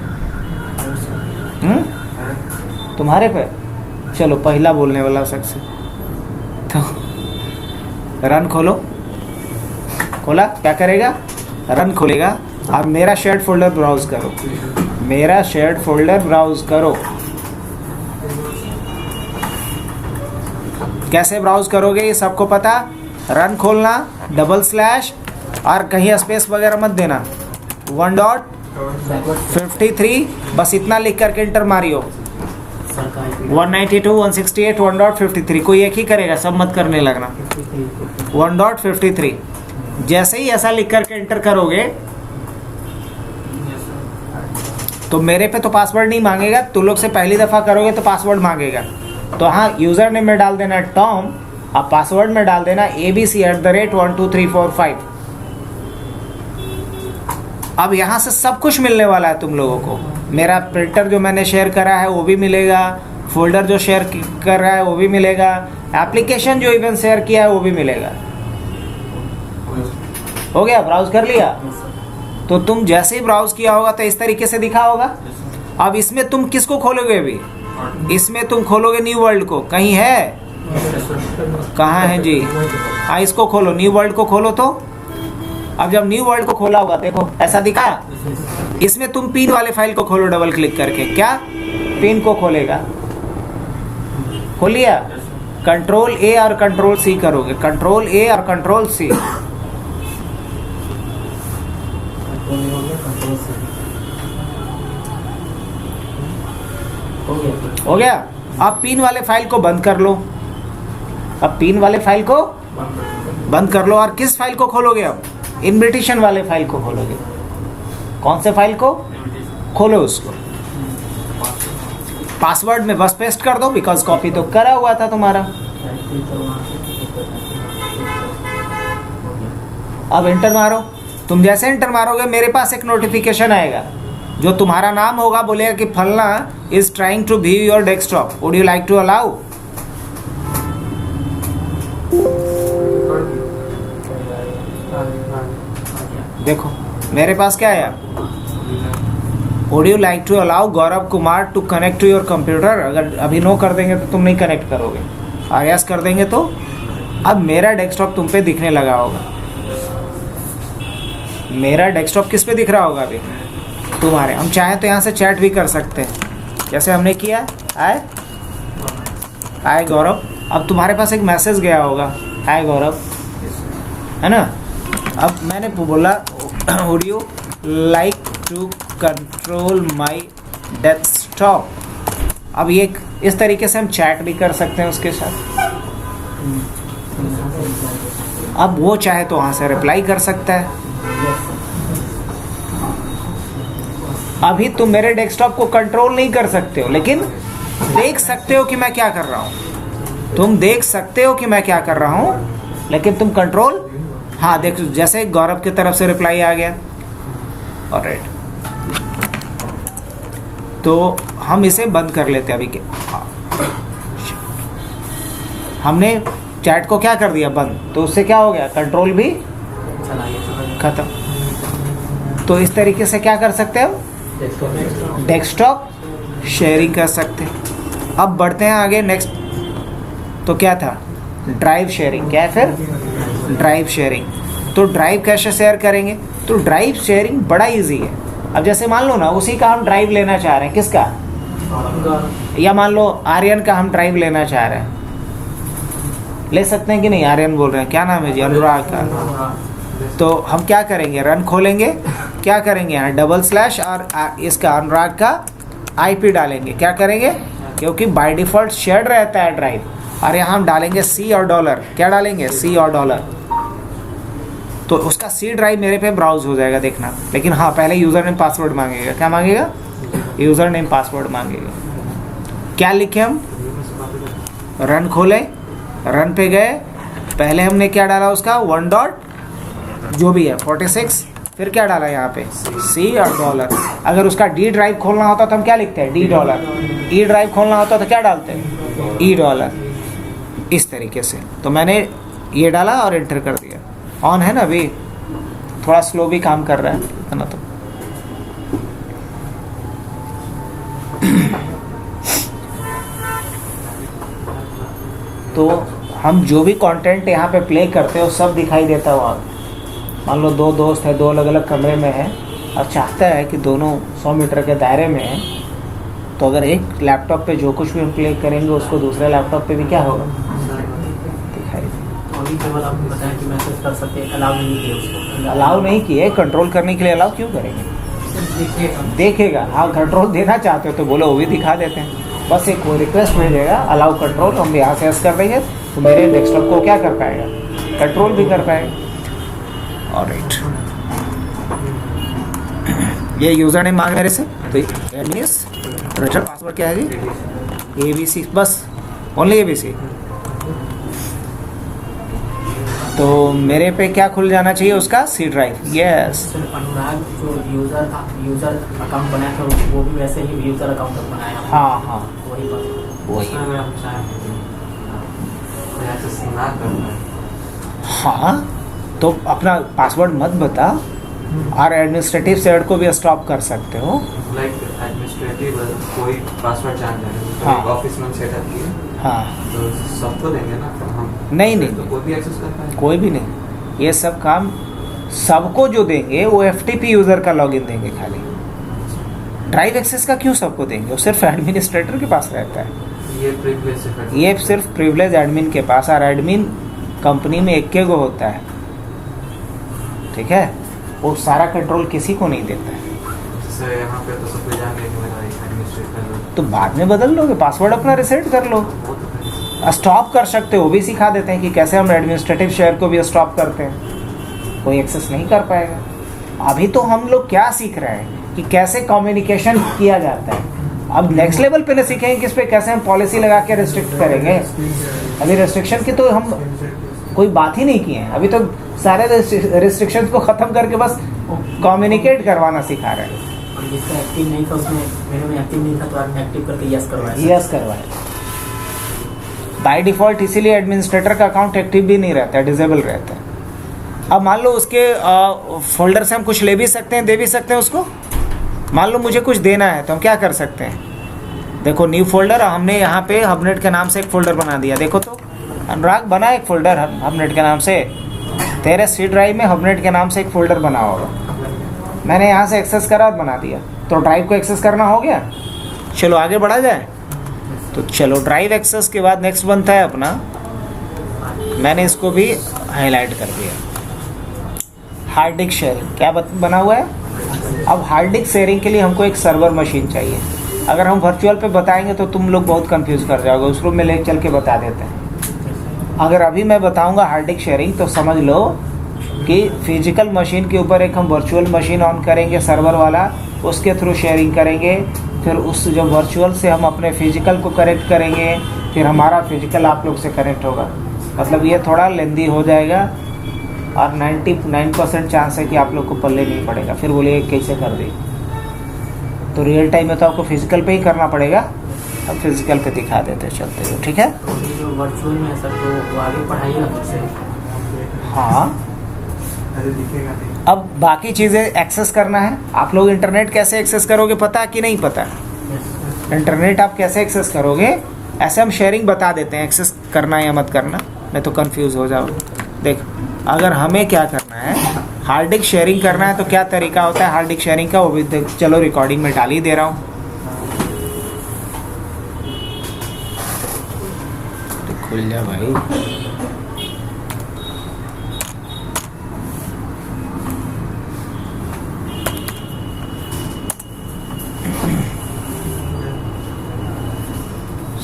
तुम्हारे पे? चलो पहला बोलने वाला शख्स, तो रन खोलो। खोला, क्या करेगा, रन खोलेगा और मेरा शेयर्ड फोल्डर ब्राउज करो, मेरा शेयर्ड फोल्डर ब्राउज करो। कैसे ब्राउज करोगे ये सबको पता। रन खोलना, डबल/ और कहीं स्पेस वगैरह मत देना, 1.53 बस इतना लिख करके इंटर मारियो। 192 168 1.53 कोई एक ही करेगा, सब मत करने लगना। 1.53 जैसे ही ऐसा लिख करके इंटर करोगे तो मेरे पे तो पासवर्ड नहीं मांगेगा, तुम लोग से पहली दफ़ा करोगे तो पासवर्ड मांगेगा। तो हाँ, यूज़र नेम में डाल देना टॉम, अब पासवर्ड में डाल देना ABC@12345। अब यहाँ से सब कुछ मिलने वाला है तुम लोगों को। मेरा प्रिंटर जो मैंने शेयर करा है वो भी मिलेगा, फोल्डर जो शेयर कर रहा है वो भी मिलेगा, एप्लीकेशन जो इवन शेयर किया है वो भी मिलेगा। हो गया, ब्राउज कर लिया। तो तुम जैसे ही ब्राउज किया होगा तो इस तरीके से दिखा होगा। अब इसमें तुम किसको खोलोगे, अभी इसमें तुम खोलोगे न्यू वर्ल्ड को। कहीं है, कहाँ है जी, हाँ इसको खोलो, न्यू वर्ल्ड को खोलो। तो अब जब न्यू वर्ल्ड को खोला होगा, देखो ऐसा दिखा। इसमें तुम पिन वाले फाइल को खोलो डबल क्लिक करके, क्या पिन को खोलेगा, खोल लिया। Ctrl+A और Ctrl+C करोगे, Ctrl+A और Ctrl+C। हो गया हो गया। अब पिन वाले फाइल को बंद कर लो। अब पिन वाले फाइल को बंद कर लो और किस फाइल को खोलोगे? अब इनविटेशन वाले फाइल को खोलोगे। कौन से फाइल को खोलो? उसको पासवर्ड में बस पेस्ट कर दो, बिकॉज कॉपी तो करा हुआ था तुम्हारा। अब एंटर मारो। तुम जैसे एंटर मारोगे मेरे पास एक नोटिफिकेशन आएगा जो तुम्हारा नाम होगा, बोलेगा कि फलना is trying to view your desktop, would you like to allow? देखो मेरे पास क्या आया, would you like to allow Gaurav Kumar to connect to your computer. अगर अभी नो कर देंगे तो तुम नहीं कनेक्ट करोगे, और यस कर देंगे तो अब मेरा डेस्कटॉप तुम पे दिखने लगा होगा। मेरा डेस्कटॉप किस पे दिख रहा होगा? अभी तुम्हारे। हम चाहें तो यहाँ से चैट भी कर सकते हैं जैसे हमने किया। हाय गौरव। अब तुम्हारे पास एक मैसेज गया होगा, हाय गौरव, है ना। अब मैंने बोला would you like to control my desktop. अब ये इस तरीके से हम चैट भी कर सकते हैं उसके साथ। अब वो चाहे तो वहाँ से रिप्लाई कर सकता है। अभी तुम मेरे डेस्कटॉप को कंट्रोल नहीं कर सकते हो, लेकिन देख सकते हो कि मैं क्या कर रहा हूँ। तुम देख सकते हो कि मैं क्या कर रहा हूँ, लेकिन तुम कंट्रोल, हाँ देखो जैसे गौरव की तरफ से रिप्लाई आ गया। ऑलराइट, तो हम इसे बंद कर लेते हैं अभी के। हमने चैट को क्या कर दिया? बंद। तो उससे क्या हो गया? कंट्रोल भी खत्म। तो इस तरीके से क्या कर सकते हैं? डेस्कटॉप शेयरिंग कर सकते हैं। अब बढ़ते हैं आगे। नेक्स्ट तो क्या था? Drive sharing. क्या है फिर? Drive sharing. तो ड्राइव कैसे शेयर करेंगे? तो ड्राइव शेयरिंग बड़ा इजी है। अब जैसे मान लो ना उसी का हम ड्राइव लेना चाह रहे हैं, किसका? या मान लो आर्यन का हम ड्राइव लेना चाह रहे हैं, ले सकते हैं कि नहीं? आर्यन बोल रहे हैं, क्या नाम है जी? अनुराग का। तो हम क्या करेंगे? रन खोलेंगे, क्या करेंगे? यहाँ डबल स्लैश और इसका अनुराग का आईपी डालेंगे। क्या करेंगे? क्योंकि बाय डिफ़ॉल्ट शेयर्ड रहता है ड्राइव, और यहाँ हम डालेंगे सी और डॉलर। क्या डालेंगे? सी और डॉलर। तो उसका सी ड्राइव मेरे पे ब्राउज हो जाएगा, देखना। लेकिन हाँ, पहले यूज़र नेम पासवर्ड मांगेगा। क्या मांगेगा? यूज़र नेम पासवर्ड मांगेगा। क्या लिखे हम? रन खोले, रन पे गए, पहले हमने क्या डाला? उसका 1 डॉट जो भी है 46, फिर क्या डाला यहाँ पे? सी और डॉलर। अगर उसका डी ड्राइव खोलना होता तो हम क्या लिखते हैं? D dollar. ई ड्राइव खोलना होता तो क्या डालते हैं? ई डॉलर। इस तरीके से। तो मैंने ये डाला और एंटर कर दिया। ऑन है ना अभी? थोड़ा स्लो भी काम कर रहा है इतना तो हम जो भी कंटेंट यहाँ पे प्ले करते हो सब दिखाई देता है वहाँ। मान लो दो दोस्त है, दो अलग अलग कमरे में है, और चाहता है कि दोनों 100 मीटर के दायरे में हैं, तो अगर एक लैपटॉप पे जो कुछ भी हम प्ले करेंगे उसको दूसरे लैपटॉप पे भी क्या होगा? दिखाई देगा। आपको बताया कि मैसेज कर सकते हैं, अलाउ नहीं किए उसको। अलाउ नहीं किए, कंट्रोल करने के लिए अलाउ क्यों करेंगे? देखेगा। हाँ, कंट्रोल देना चाहते हो तो बोलो, वो भी दिखा देते हैं। बस एक रिक्वेस्ट भेजेगा, अलाउ कंट्रोल, हम यहाँ से कर देंगे तो मेरे डेस्कटॉप को क्या कर पाएगा? कंट्रोल भी कर पाएगा। ऑलराइट, ये यूज़र नेम मांग मेरे से, तो एडमिन रजिस्टर पासवर्ड क्या है जी? ABC, बस ओनली ABC। तो मेरे पे क्या खुल जाना चाहिए? उसका सी ड्राइव। यस। अनुराग जो यूज़र अकाउंट बनाया था वो भी वैसे ही यूज़र अकाउंट बनाया। हाँ हाँ, वही बात। वही। अगर हम चाहें एक्सेस ना करना है, हाँ, तो अपना पासवर्ड मत बता, और एडमिनिस्ट्रेटिव सेड को भी स्टॉप कर सकते हो। लाइक एडमिनिस्ट्रेटिव कोई पासवर्ड जान जाए, हाँ। ऑफिस में सेटअप किए, हाँ, तो सबको देंगे ना हम? नहीं नहीं, तो कोई भी एक्सेस कर पाए? कोई भी नहीं। ये सब काम सबको जो देंगे वो FTP यूज़र का लॉगिन देंगे खाली। ड्राइव एक्सेस का क्यों सबको देंगे? वो सिर्फ एडमिनिस्ट्रेटर के पास रहता है। ये प्रिविलेज से करते हैं। ये सिर्फ प्रिविलेज एडमिन के पास, और एडमिन कंपनी में एक को होता है, ठीक है? वो सारा कंट्रोल किसी को नहीं देता है। जैसे यहाँ पे तो सब कुछ जान गए कि मेरा एडमिनिस्ट्रेटर तो बाद में बदल लोगे, पासवर्ड अपना रिसेट कर लो, वो तो फिर स्टॉप कर सकते हो, वो भी सिखा देते हैं कि कैसे हम एडमिनिस्ट्रेटिव शेयर को भी स्टॉप करते हैं, कोई एक्सेस नहीं कर पाएगा। अभी तो हम लोग क्या सीख रहे हैं कि कैसे कम्युनिकेशन किया जाता है, अब नेक्स्ट लेवल पे ना सीखेंगे कि इस पे कैसे हम पॉलिसी लगा के रिस्ट्रिक्ट करेंगे। अभी रेस्ट्रिक्शन की तो हम कोई बात ही नहीं किए हैं, अभी तो सारे रिस्ट्रिक्शंस को ख़त्म करके बस कम्युनिकेट करवाना सिखा रहे हैं। और जिसका एक्टिव नहीं था उसमें मेनू में एक्टिव नहीं था तो आपने एक्टिव करके यस करवाया। यस करवाए बाय डिफ़ॉल्ट, इसीलिए एडमिनिस्ट्रेटर का अकाउंट एक्टिव भी नहीं रहता है, डिजेबल रहता है। अब मान लो उसके फोल्डर से हम कुछ ले भी सकते हैं, दे भी सकते हैं उसको। मान लो मुझे कुछ देना है तो हम क्या कर सकते हैं, देखो न्यू फोल्डर, हमने यहाँ पे हबनेट के नाम से एक फ़ोल्डर बना दिया। देखो तो अनुराग, बना एक फ़ोल्डर हबनेट के नाम से, तेरे सी ड्राइव में हबनेट के नाम से एक फ़ोल्डर बना होगा, मैंने यहाँ से एक्सेस करा बना दिया, तो ड्राइव को एक्सेस करना हो गया। चलो आगे बढ़ा जाए, तो चलो ड्राइव एक्सेस के बाद नेक्स्ट बनता है अपना, मैंने इसको भी हाईलाइट कर दिया, हार्ड डिस्क शेयरिंग। क्या बना हुआ है, अब हार्ड डिस्क शेयरिंग के लिए हमको एक सर्वर मशीन चाहिए। अगर हम वर्चुअल पे बताएंगे तो तुम लोग बहुत कंफ्यूज कर जाओगे, उस रूम में ले चल के बता देते हैं। अगर अभी मैं बताऊंगा हार्ड डिस्क शेयरिंग तो समझ लो कि फिजिकल मशीन के ऊपर एक हम वर्चुअल मशीन ऑन करेंगे सर्वर वाला, उसके थ्रू शेयरिंग करेंगे, फिर उस जो वर्चुअल से हम अपने फिजिकल को कनेक्ट करेंगे, फिर हमारा फिजिकल आप लोग से कनेक्ट होगा। मतलब ये थोड़ा लेंदी हो जाएगा और 99% चांस है कि आप लोग को पल्ले नहीं पड़ेगा। फिर बोलिए कैसे कर दी, तो रियल टाइम में तो आपको फिजिकल पे ही करना पड़ेगा। अब फिजिकल पे दिखा देते चलते हो, ठीक है। जो वर्चुअल में है सर, तो वो आगे पढ़ाइएगा फिर से। हाँ, अब बाकी चीज़ें एक्सेस करना है। आप लोग इंटरनेट कैसे एक्सेस करोगे पता है कि नहीं पता? इंटरनेट आप कैसे एक्सेस करोगे, ऐसे हम शेयरिंग बता देते हैं, एक्सेस करना या मत करना, नहीं तो कंफ्यूज हो जाओगे। देख, अगर हमें क्या करना है, हार्ड डिस्क शेयरिंग करना है तो क्या तरीका होता है हार्ड डिस्क शेयरिंग का, वो भी चलो रिकॉर्डिंग में डाल ही दे रहा हूँ। तो खुल जा भाई।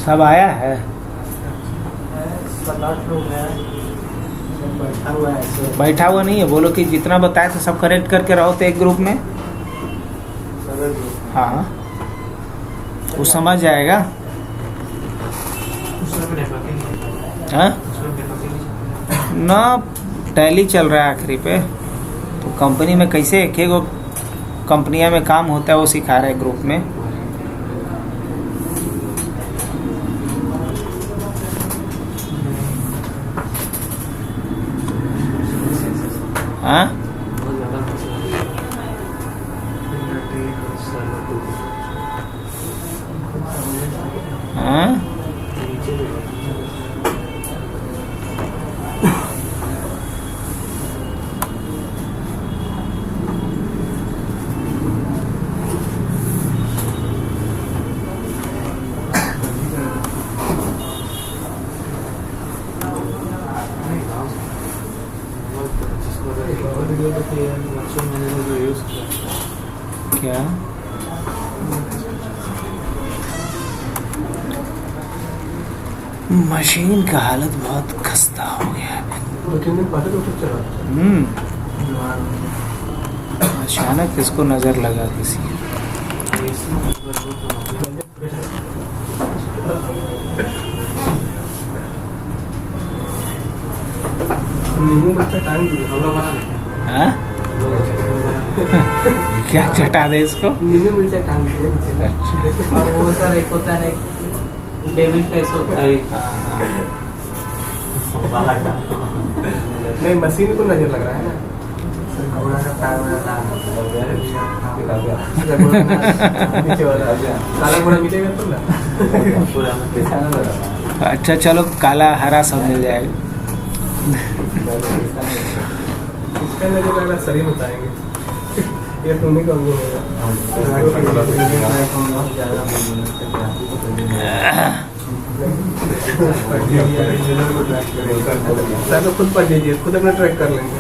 सब आया है, 7-8 लोग हैं, बैठा हुआ है ऐसे। बैठा हुआ नहीं है, बोलो कि जितना बताया था सब करेक्ट करके रहो तो एक ग्रुप में। हाँ, वो समझ जाएगा। हाँ ना, टैली चल रहा है आखिरी पे, तो कंपनी में कैसे एक एक कंपनियां में काम होता है वो सिखा रहे हैं ग्रुप में। हाँ, हाँ, क्या मशीन का हालत बहुत खस्ता हो गया है। अचानक इसको नजर लगा किसी, हाँ? क्या चटा दे इसको। और वो सर एक होता है डेबिट फेस होता है, नहीं मशीन को नजर लग रहा है ना। नीचे वाला काला घोड़ा मिलेगा तो ना। अच्छा चलो, काला हरा सब मिल जाएगा। इसका नजर लग रहा है शरीर बताएंगे, ये तो नहीं कम तो खुद पढ़ लीजिए, खुद अपना ट्रैक कर लेंगे।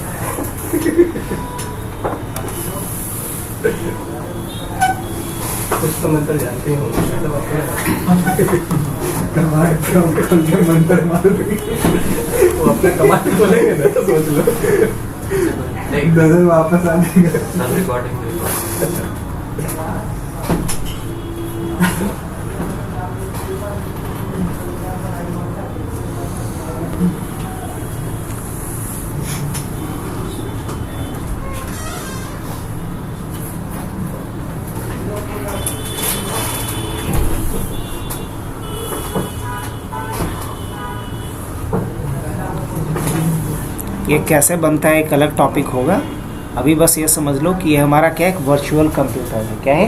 कुछ तो मंत्र जानते ही होंगे मतलब अपने मंत्र मार वो अपने कमाल बोलेंगे ना तो सोच लो गजल वापस आ जाएगा रिकॉर्डिंग ये कैसे बनता है एक अलग टॉपिक होगा। अभी बस ये समझ लो कि ये हमारा क्या है, एक वर्चुअल कंप्यूटर है। क्या है?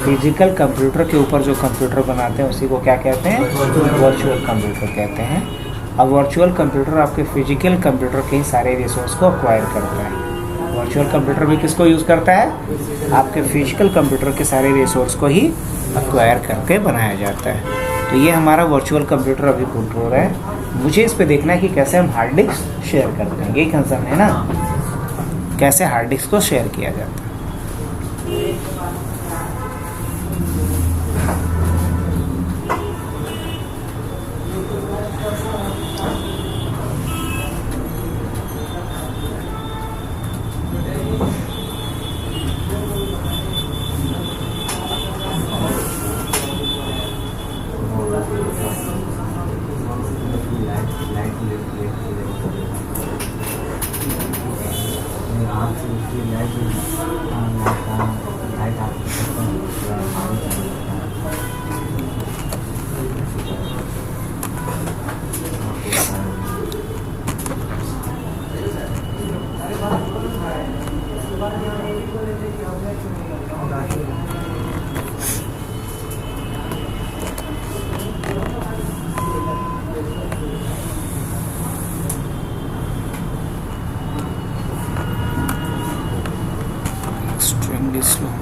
फिजिकल कंप्यूटर के ऊपर जो कंप्यूटर बनाते हैं उसी को क्या कहते हैं? वर्चुअल कंप्यूटर कहते हैं। अब वर्चुअल कंप्यूटर आपके फिजिकल कंप्यूटर के ही सारे रिसोर्स को अक्वायर करता है। वर्चुअल कंप्यूटर भी किसको यूज़ करता है? आपके फिजिकल कंप्यूटर के सारे रिसोर्स को ही अक्वायर करके बनाया जाता है। तो ये हमारा वर्चुअल कंप्यूटर अभी बुट हो रहा है। मुझे इस पे देखना है कि कैसे हम हार्ड डिस्क शेयर करते हैं, यही कंसर्न है ना, कैसे हार्ड डिस्क को शेयर किया जाता है। Extremely slow.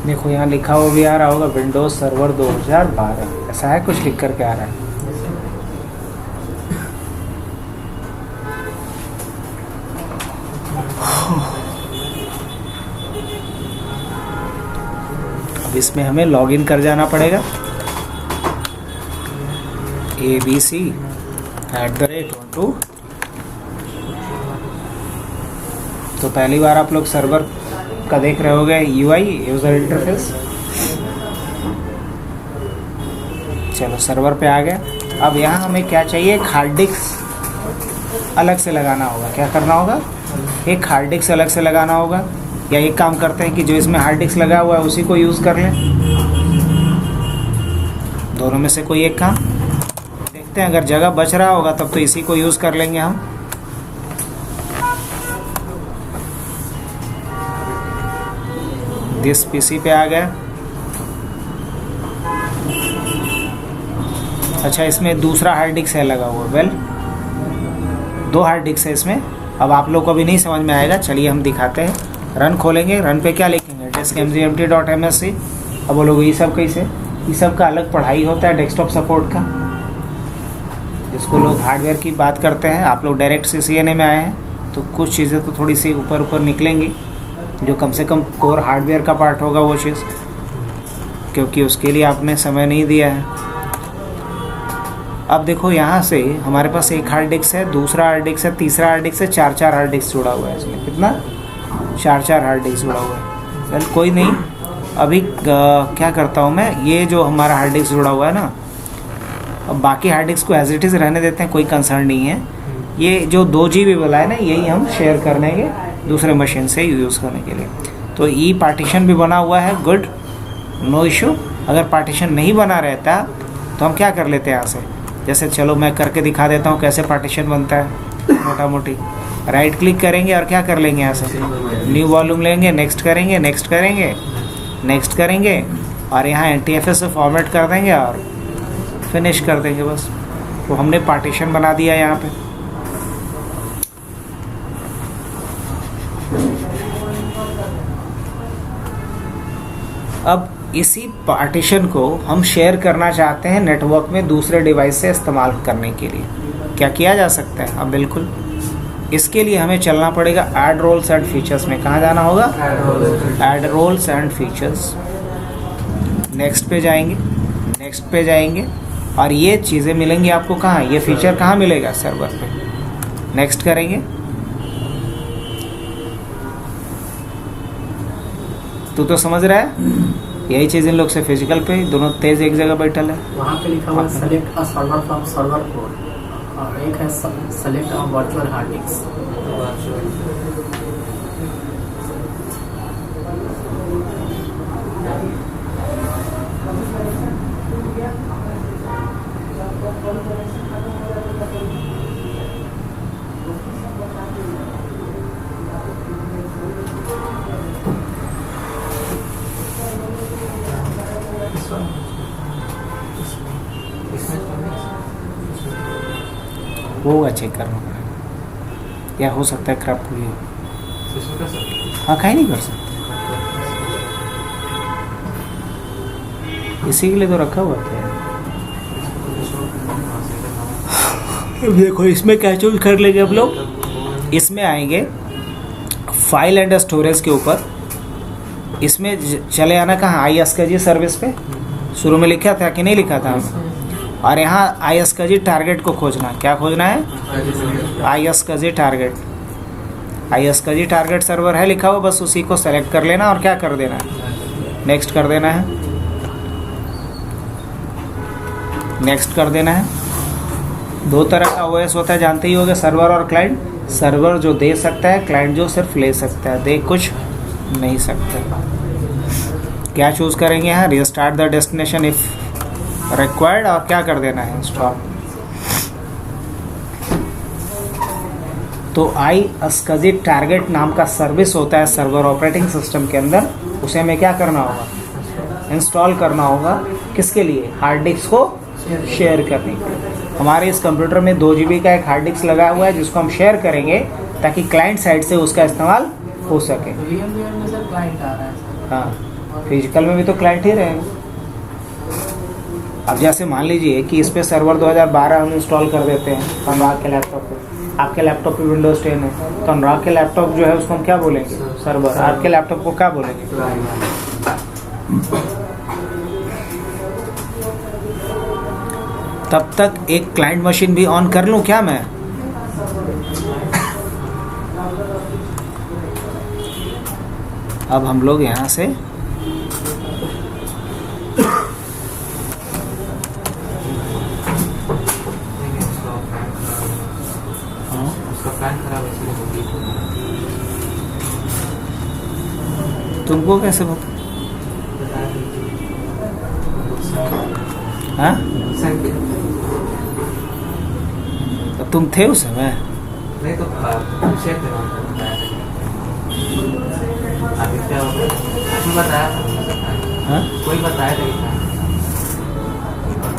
देखो यहाँ लिखा हुआ भी आ रहा होगा विंडोज सर्वर 2012, ऐसा है कुछ लिख करके आ रहा है। अब इसमें हमें लॉगिन कर जाना पड़ेगा abc@12। तो पहली बार आप लोग सर्वर का देख रहे होगे यूआई, यूजर इंटरफेस। चलो सर्वर पे आ गए। अब यहाँ हमें क्या चाहिए, एक हार्ड डिस्क अलग से लगाना होगा। क्या करना होगा? एक हार्ड डिस्क अलग से लगाना होगा, या एक काम करते हैं कि जो इसमें हार्ड डिस्क लगा हुआ है उसी को यूज़ कर लें। दोनों में से कोई एक काम देखते हैं, अगर जगह बच रहा होगा तब तो इसी को यूज़ कर लेंगे हम। दिस पीसी पे आ गया। अच्छा, इसमें दूसरा हार्ड डिस्क है लगा हुआ। वेल, 2 हार्ड डिस्क है इसमें। अब आप लोग को भी नहीं समझ में आएगा, चलिए हम दिखाते हैं। रन खोलेंगे, रन पे क्या लिखेंगे, diskmgmt.msc। अब बोलोगे ये सब कैसे? ये सब का अलग पढ़ाई होता है डेस्कटॉप सपोर्ट का, जिसको लोग हार्डवेयर की बात करते हैं। आप लोग डायरेक्ट CCNA में आए हैं तो कुछ चीज़ें तो थोड़ी सी ऊपर ऊपर निकलेंगी, जो कम से कम कोर हार्डवेयर का पार्ट होगा वो चीज़, क्योंकि उसके लिए आपने समय नहीं दिया है। अब देखो यहाँ से हमारे पास एक हार्ड डिस्क है, दूसरा हार्ड डिस्क है, तीसरा हार्ड डिस्क है, 4 हार्ड डिस्क जुड़ा हुआ है इसमें। कितना? 4 हार्ड डिस्क जुड़ा हुआ है। वेल, कोई नहीं, अभी क्या करता हूँ मैं, ये जो हमारा हार्ड डिस्क जुड़ा हुआ है ना, अब बाकी हार्ड डिस्क को एज इट इज़ रहने देते हैं, कोई कंसर्न नहीं है। ये जो 2 GB वाला है ना, यही हम शेयर करने के दूसरे मशीन से यूज़ करने के लिए। तो ई पार्टीशन भी बना हुआ है, गुड, नो इशू। अगर पार्टीशन नहीं बना रहता तो हम क्या कर लेते हैं यहाँ से, जैसे चलो मैं करके दिखा देता हूँ कैसे पार्टीशन बनता है मोटा मोटी। राइट क्लिक करेंगे और क्या कर लेंगे, यहाँ से न्यू वॉल्यूम लेंगे, नेक्स्ट करेंगे, नेक्स्ट करेंगे, नेक्स्ट करेंगे, और यहाँ NTFS से फॉर्मेट कर देंगे और फिनिश कर देंगे बस। तो हमने पार्टीशन बना दिया यहाँ पे। अब इसी पार्टीशन को हम शेयर करना चाहते हैं नेटवर्क में दूसरे डिवाइस से इस्तेमाल करने के लिए, क्या किया जा सकता है? अब बिल्कुल, इसके लिए हमें चलना पड़ेगा ऐड रोल्स एंड फीचर्स में। कहाँ जाना होगा? Add roles and features. Next पे जाएंगे, नेक्स्ट पे जाएंगे और ये चीज़ें मिलेंगी आपको कहाँ? ये फीचर कहाँ मिलेगा? सर्वर पे। नेक्स्ट करेंगे तो समझ रहा है? यही चीज़ इन लोग से फिजिकल पे दोनों तेज एक जगह बैठल है। वहाँ पे लिखा हुआ है select a server from server code और एक है select a virtual hard disk. वो होगा, चेक करना पड़ेगा, या हो सकता है क्रैप हुई हो। हाँ, कहीं नहीं कर सकते, इसी के लिए तो रखा हुआ था। देखो इसमें क्या चूज कर लेंगे हम लोग, इसमें आएंगे फाइल एंड स्टोरेज के ऊपर। इसमें चले आना कहाँ? ISKG सर्विस पे शुरू में लिखा था कि नहीं लिखा था? और यहाँ ISKG टारगेट को खोजना। क्या खोजना है? ISKG target. ISKG target server है लिखा हुआ, बस उसी को सेलेक्ट कर लेना और क्या कर देना है? नेक्स्ट कर देना है, नेक्स्ट कर देना है। दो तरह का OS होता है, जानते ही होगे, सर्वर और क्लाइंट। सर्वर जो दे सकता है, क्लाइंट जो सिर्फ ले सकता है, दे कुछ नहीं सकते। क्या चूज करेंगे यहाँ? Restart the destination if required, और क्या कर देना है? इंस्टॉल। तो ISKG टारगेट नाम का सर्विस होता है सर्वर ऑपरेटिंग सिस्टम के अंदर, उसे हमें क्या करना होगा? इंस्टॉल करना होगा। किसके लिए? हार्ड डिस्क को शेयर करने के लिए। हमारे इस कंप्यूटर में 2 GB का एक हार्ड डिस्क लगा हुआ है जिसको हम शेयर करेंगे ताकि क्लाइंट साइड से उसका इस्तेमाल हो सके। VMware में सर क्लाइंट आ रहा है। हाँ, फिजिकल में भी तो क्लाइंट ही रहेगा। अब जैसे मान लीजिए कि इस पे सर्वर 2012 हम इंस्टॉल कर देते हैं अनुराग के लैपटॉप पे। आपके लैपटॉप पे विंडोज 10 है, तो अनुराग के लैपटॉप जो है उसको हम क्या बोलेंगे? सर्वर। आपके लैपटॉप को क्या बोलेंगे? तब तक एक क्लाइंट मशीन भी ऑन कर लूं क्या मैं? अब हम लोग यहाँ से तुमको कैसे पता? हाँ, तो तुम थे उस समय? नहीं तो शेयर अभी क्या होगा? कोई बताया था? हाँ? कोई बताया था?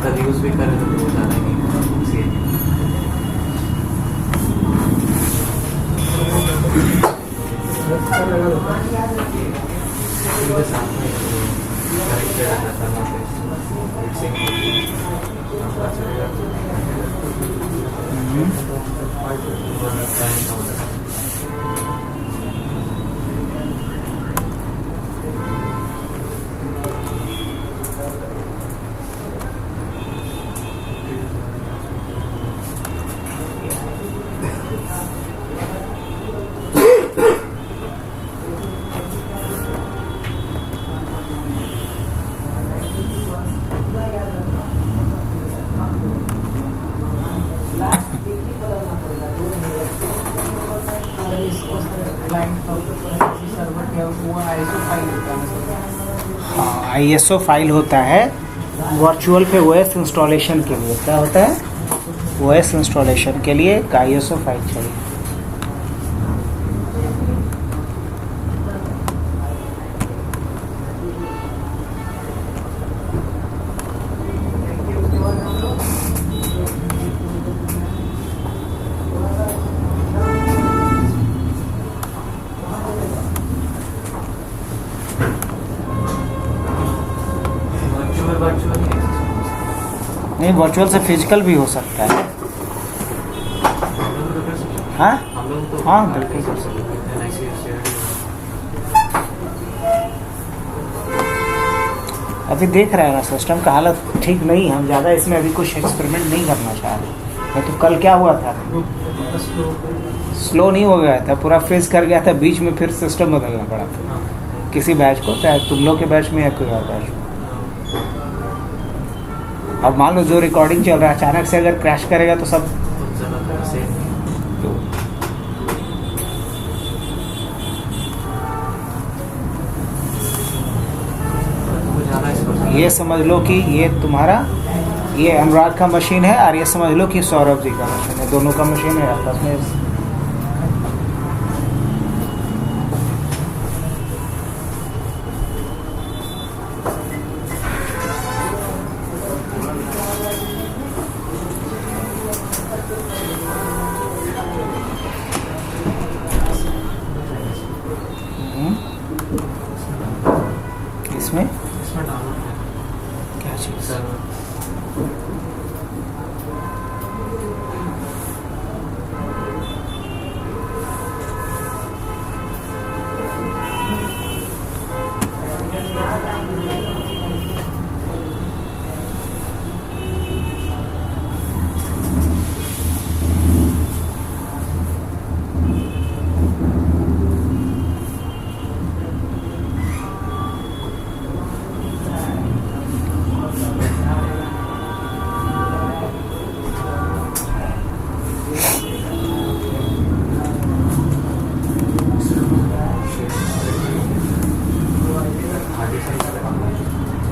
कभी यूज भी करे तो कुछ ज़्यादा नहीं हाँ, ISO फाइल होता है वर्चुअल पे OS इंस्टॉलेशन के लिए। क्या होता है? OS इंस्टॉलेशन के लिए एक ISO फाइल चाहिए। वर्चुअली नहीं, वर्चुअल से फिजिकल भी हो सकता है। हाँ हम लोग तो हाँ, बिल्कुल कर सकते हैं। अभी देख रहे हैं ना, सिस्टम का हालत ठीक नहीं है, हम ज़्यादा इसमें अभी कुछ एक्सपेरिमेंट नहीं करना चाह रहे। नहीं तो कल क्या हुआ था, स्लो नहीं हो गया था, पूरा फ्रीज कर गया था, बीच में फिर सिस्टम बदलना पड़ा था किसी बैच को, चाहे तुम लोग के बैच में या कोई और बैच में। अब मान लो जो रिकॉर्डिंग चल रहा है अचानक से अगर क्रैश करेगा तो सब ये समझ लो कि ये तुम्हारा, ये अनुराग का मशीन है और ये समझ लो कि सौरभ जी का मशीन है, दोनों का मशीन है आपस में। इसमें क्या चीज़,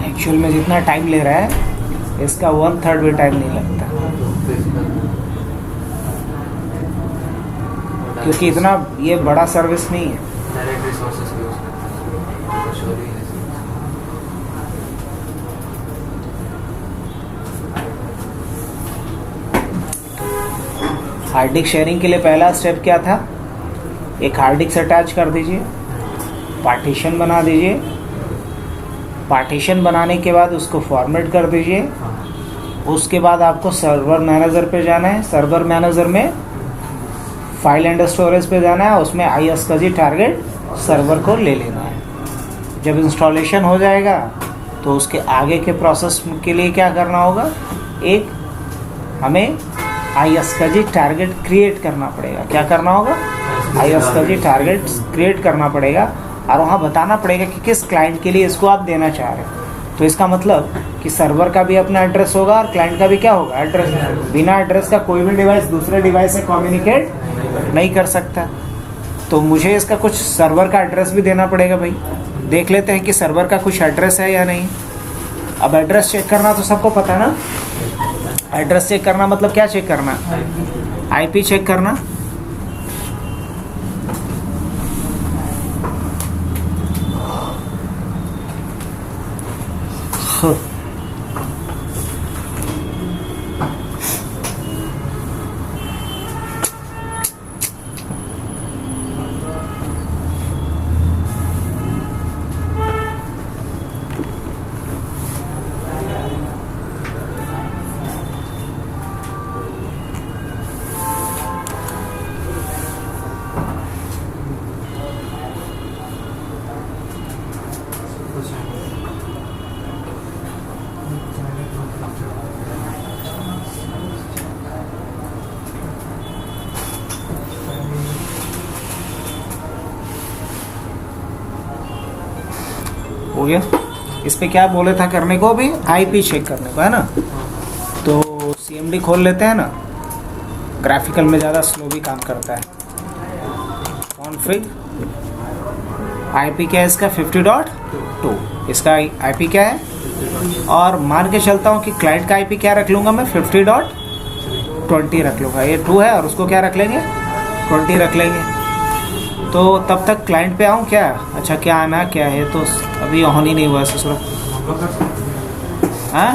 एक्चुअल में जितना टाइम ले रहा है इसका 1/3 भी टाइम नहीं लगता, क्योंकि इतना ये बड़ा सर्विस नहीं है। डायरेक्ट रिसोर्सेज यूज करते हैं। हार्ड डिस्क शेयरिंग के लिए पहला स्टेप क्या था, एक हार्ड डिस्क अटैच कर दीजिए, पार्टीशन बना दीजिए, पार्टीशन बनाने के बाद उसको फॉर्मेट कर दीजिए। उसके बाद आपको सर्वर मैनेजर पे जाना है, सर्वर मैनेजर में फाइल एंड स्टोरेज पे जाना है, उसमें ISCSI टारगेट सर्वर को ले लेना है। जब इंस्टॉलेशन हो जाएगा तो उसके आगे के प्रोसेस के लिए क्या करना होगा, एक हमें ISCSI टारगेट क्रिएट करना पड़ेगा। क्या करना होगा, ISCSI टारगेट क्रिएट करना पड़ेगा और वहाँ बताना पड़ेगा कि किस क्लाइंट के लिए इसको आप देना चाह रहे हैं। तो इसका मतलब कि सर्वर का भी अपना एड्रेस होगा और क्लाइंट का भी क्या होगा, एड्रेस। बिना एड्रेस का कोई भी डिवाइस दूसरे डिवाइस से कम्युनिकेट नहीं कर सकता। तो मुझे इसका कुछ सर्वर का एड्रेस भी देना पड़ेगा भाई। देख लेते हैं कि सर्वर का कुछ एड्रेस है या नहीं। अब एड्रेस चेक करना तो सबको पता ना, एड्रेस चेक करना मतलब क्या चेक करना, IP चेक करना। हो गया। इस पे क्या बोले था करने को, अभी IP चेक करने को है ना। तो CMD खोल लेते हैं ना, ग्राफिकल में ज़्यादा स्लो भी काम करता है। कॉन्फ़िग IP क्या है इसका, 50.2। इसका IP क्या है, और मान के चलता हूँ कि क्लाइंट का IP क्या रख लूँगा मैं, 50.20 रख लूँगा। ये 2 है और उसको क्या रख लेंगे, 20 रख लेंगे। तो तब तक क्लाइंट पे आऊँ क्या, अच्छा क्या आना क्या है, तो अभी ऑन ही नहीं हुआ ससुरा। हाँ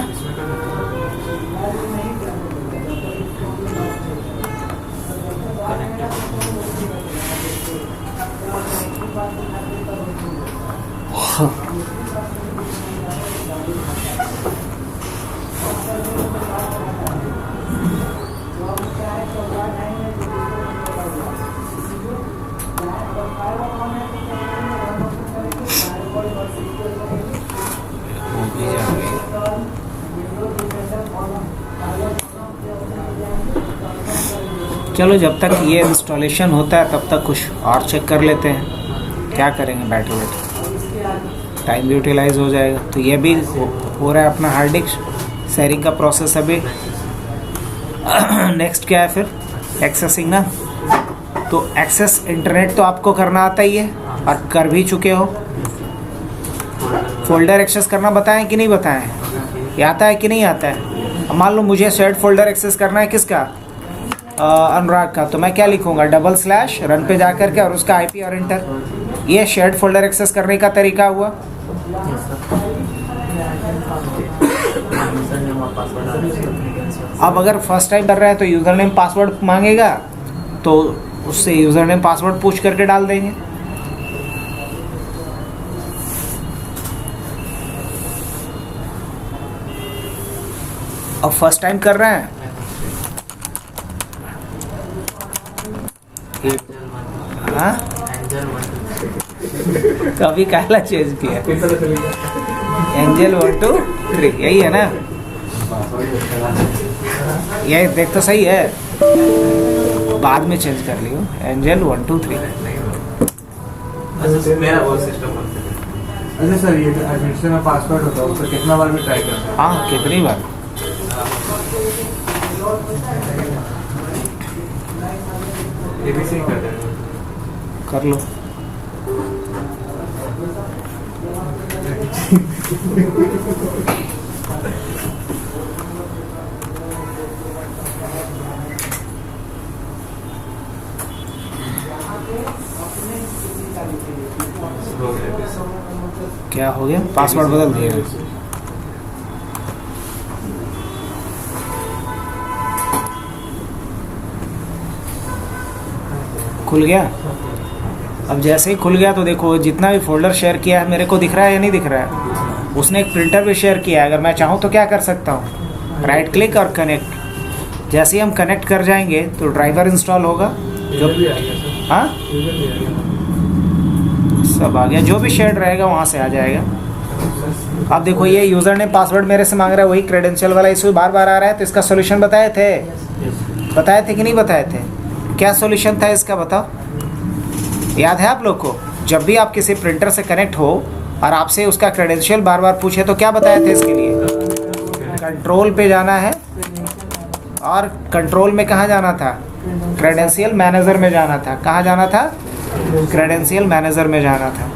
चलो जब तक ये इंस्टॉलेशन होता है तब तक कुछ और चेक कर लेते हैं, क्या करेंगे बैठे बैठे, टाइम भी यूटिलाइज हो जाएगा। तो ये भी हो रहा है अपना हार्ड डिस्क शेयरिंग का प्रोसेस अभी। नेक्स्ट क्या है फिर, एक्सेसिंग ना। तो एक्सेस इंटरनेट तो आपको करना आता ही है और कर भी चुके हो। फोल्डर एक्सेस करना बताएं कि नहीं बताएं, ये आता है कि नहीं आता है। अब मान लो मुझे शेयर्ड फोल्डर एक्सेस करना है किसका, अनुराग का, तो मैं क्या लिखूंगा, / रन पे जा करके और उसका IP और इंटर। ये शेयर्ड फोल्डर एक्सेस करने का तरीका हुआ। अब अगर फर्स्ट टाइम कर रहा है तो यूज़र नेम पासवर्ड मांगेगा, तो उससे यूज़र नेम पासवर्ड पूछ करके डाल देंगे। अब फर्स्ट टाइम कर रहे हैं, हाँ कभी काला चेंज किया, एंजल 1 2 3 यही है ना, ये देख तो सही है, बाद में चेंज कर लियो, एंजल 1 2 3। मेरा वो सिस्टम अच्छा सर, ये एडमिशन में पासवर्ड होता है, उसको कितना बार भी ट्राई करते हैं? हाँ कितनी बार ABC कर देंगे। कर लो। क्या हो गया, पासवर्ड बदल दिया। खुल गया। अब जैसे ही खुल गया तो देखो जितना भी फोल्डर शेयर किया है मेरे को दिख रहा है या नहीं दिख रहा है। उसने एक प्रिंटर भी शेयर किया है, अगर मैं चाहूँ तो क्या कर सकता हूँ, राइट क्लिक और कनेक्ट। जैसे ही हम कनेक्ट कर जाएंगे तो ड्राइवर इंस्टॉल होगा, जो हाँ सब आ गया, जो भी शेयर रहेगा वहाँ से आ जाएगा। अब देखो ये यूज़र ने पासवर्ड मेरे से मांग रहा है, वही क्रेडेंशियल वाला इशू बार बार आ रहा है। तो इसका सोल्यूशन बताए थे कि नहीं बताए थे, क्या सॉल्यूशन था इसका बताओ, याद है आप लोग को। जब भी आप किसी प्रिंटर से कनेक्ट हो और आपसे उसका क्रेडेंशियल बार बार पूछे तो क्या बताए थे इसके लिए, कंट्रोल पे जाना है, और कंट्रोल में कहाँ जाना था, क्रेडेंशियल मैनेजर में जाना था। कहाँ जाना था, क्रेडेंशियल मैनेजर में जाना था।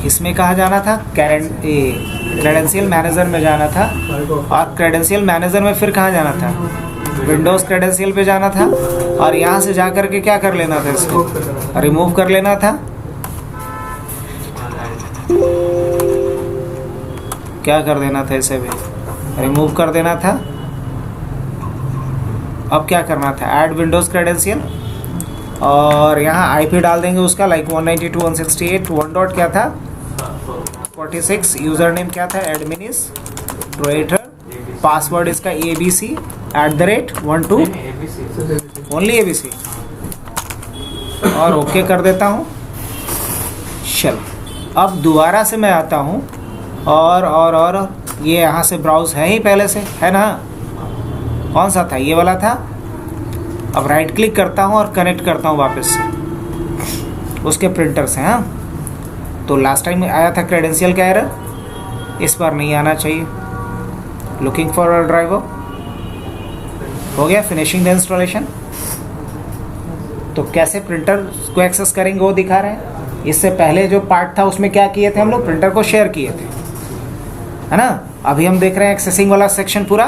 इसमें कहाँ जाना था, क्रेडेंशियल मैनेजर में जाना था। और क्रेडेंशियल मैनेजर में फिर कहाँ जाना था, विंडोज़ क्रेडेंशियल पे जाना था। और यहाँ से जा कर के क्या कर लेना था, इसको रिमूव कर लेना था। क्या कर देना था, इसे भी रिमूव कर देना था। अब क्या करना था, ऐड विंडोज़ क्रेडेंशियल, और यहाँ IP डाल देंगे उसका, लाइक 192.168 क्या था 46, यूज़र नेम क्या था एडमिनिस्ट्रेटर, पासवर्ड इसका ABC@12 ओनली ABC, और ओके कर देता हूँ। चलो अब दोबारा से मैं आता हूँ और ये यहाँ से ब्राउज है ही पहले से, है ना, कौन सा था, ये वाला था। अब राइट क्लिक करता हूँ और कनेक्ट करता हूँ वापस से उसके प्रिंटर से। हाँ तो लास्ट टाइम आया था क्रेडेंशियल का एरर, इस बार नहीं आना चाहिए। लुकिंग फॉर अ ड्राइवर, हो गया फिनिशिंग द इंस्टॉलेशन। तो कैसे प्रिंटर को एक्सेस करेंगे वो दिखा रहे हैं। इससे पहले जो पार्ट था उसमें क्या किए थे हम लोग, प्रिंटर को शेयर किए थे, है ना। अभी हम देख रहे हैं एक्सेसिंग वाला सेक्शन पूरा।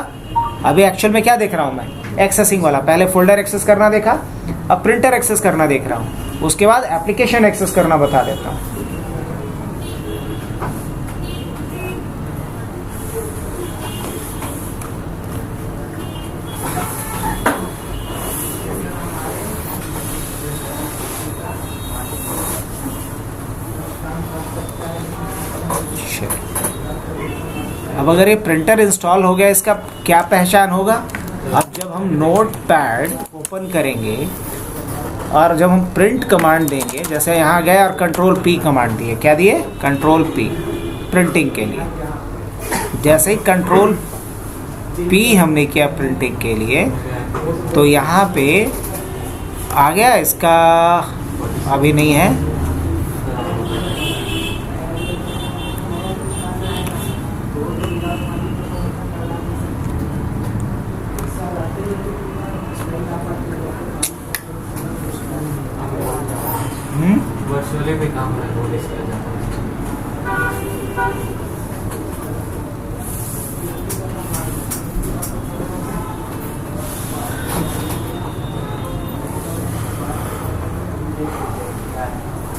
अभी एक्चुअल में क्या देख रहा हूँ मैं, एक्सेसिंग वाला। पहले फोल्डर एक्सेस करना देखा, अब प्रिंटर एक्सेस करना देख रहा हूँ, उसके बाद एप्लीकेशन एक्सेस करना बता देता हूँ। अब अगर ये प्रिंटर इंस्टॉल हो गया, इसका क्या पहचान होगा। अब जब हम नोटपैड ओपन करेंगे और जब हम प्रिंट कमांड देंगे, जैसे यहाँ गए और Ctrl P कमांड दिए, क्या दिए, Ctrl P प्रिंटिंग के लिए। जैसे ही कंट्रोल P हमने किया प्रिंटिंग के लिए, तो यहाँ पे आ गया, इसका अभी नहीं है। वर्चुअली भी काम है, वो डिस्प्ले जाता है।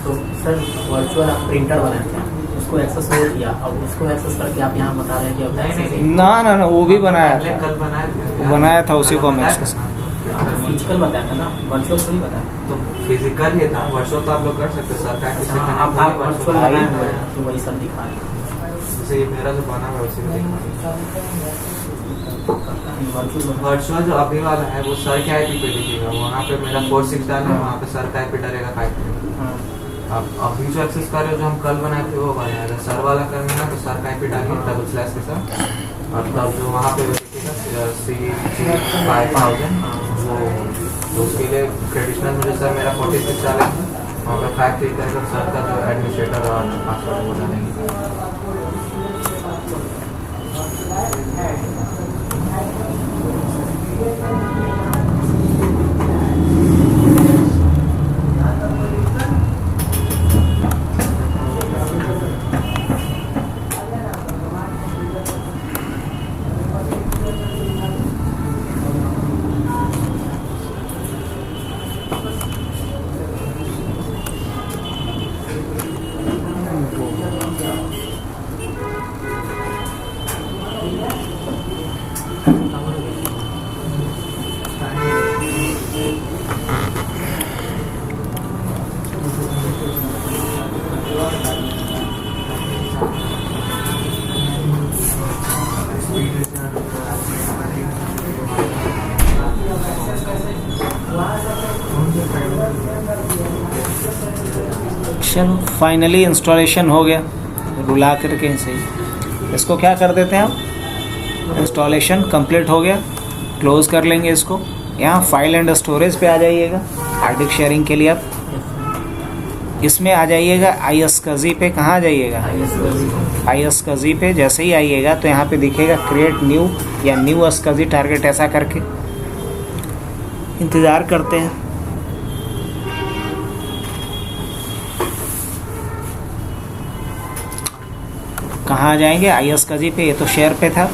तो सर वर्चुअल आप प्रिंटर बनाए थे, उसको एक्सेस हो किया, अब उसको एक्सेस करके आप यहाँ बता रहे हैं कि अब नहीं, ना वो भी बनाया पहले था, कल बनाया था। बनाया था, उसी को हम बताया एक्सेस। था। फिजिकल बताया था ना, वर्चुअल तो नहीं बताया। तो फिजिकल ही था, वर्चुअल तो आप लोग कर सकते सर का किसी का आप नाम वर्चुअल बनाए हुए हैं, तो वही सब दिखा रहे जैसे ये मेरा जो बना हुआ है उसी में दिखा हैं वर्चुअल। वर्चुअल जो अभी वाला है वो सर के आईपी पे दिखेगा, वहाँ पे मेरा 46 डाल है, वहाँ पे सर का आईपी डलेगा 5। अब अभी जो एक्सेस कर रहे हो जो हम कल बनाए थे वो बनाया था, सर वाला करना है तो सर का आईपी डालिए डबल स्लैश के साथ, और तब जो वहाँ पे दिखेगा C5000 वो, तो उसके लिए ट्रेडिशनल में जो सर मेरा 46 डाला है वहाँ पे 5 क्लिक करेगा, सर का जो एडमिनिस्ट्रेटर और पासवर्ड वो डालेंगे। चलो फाइनली इंस्टॉलेशन हो गया, रुला करके सही। इसको क्या कर देते हैं हम, इंस्टॉलेशन कंप्लीट हो गया, क्लोज कर लेंगे इसको। यहाँ फाइल एंड स्टोरेज पे आ जाइएगा, हार्ड डिस्क शेयरिंग के लिए आप इसमें आ जाइएगा, iSCSI पे। कहाँ आ जाइएगा, iSCSI पे। जैसे ही आइएगा तो यहाँ पे दिखेगा क्रिएट न्यू या न्यू SCSI टारगेट, ऐसा करके इंतज़ार करते हैं। कहाँ आ जाएंगे, iSCSI पे। ये तो शेयर पे था,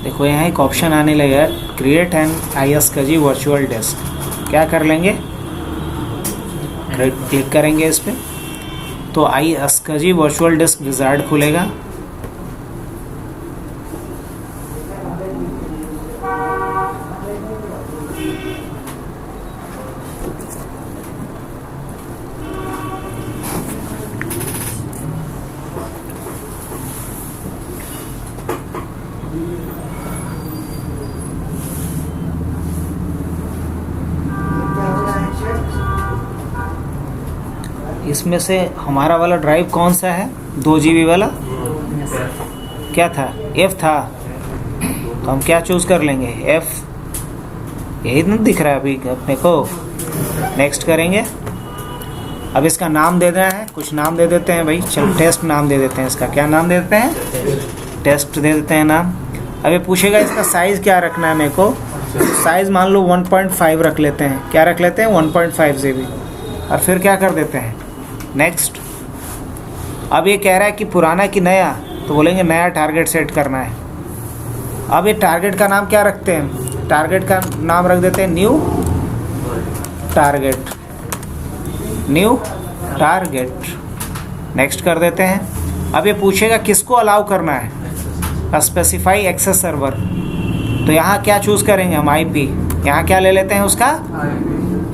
देखो यहाँ एक ऑप्शन आने लगेगा, create an iSCSI virtual desk. क्या कर लेंगे, क्लिक करेंगे इस पर, तो iSCSI वर्चुअल डेस्क विजार्ड खुलेगा। इसमें से हमारा वाला ड्राइव कौन सा है, 2 GB वाला क्या था, F था, तो हम क्या चूज़ कर लेंगे, F। यही तो दिख रहा है अभी अपने को। नेक्स्ट करेंगे। अब इसका नाम दे देना है, कुछ नाम दे देते हैं भाई, चलो टेस्ट नाम दे देते हैं। इसका क्या नाम दे देते हैं, टेस्ट दे देते हैं नाम। अब ये पूछेगा इसका साइज़ क्या रखना है मेरे को, साइज़ मान लो 1.5 रख लेते हैं। क्या रख लेते हैं, 1.5 GB। और फिर क्या कर देते हैं, नेक्स्ट। अब ये कह रहा है कि पुराना कि नया, तो बोलेंगे नया टारगेट सेट करना है। अब ये टारगेट का नाम क्या रखते हैं, टारगेट का नाम रख देते हैं new target, new target. Next कर देते हैं। अब ये पूछेगा किसको अलाउ करना है, स्पेसिफाई एक्सेस सर्वर। तो यहाँ क्या चूज़ करेंगे हम, IP। यहाँ क्या ले लेते हैं उसका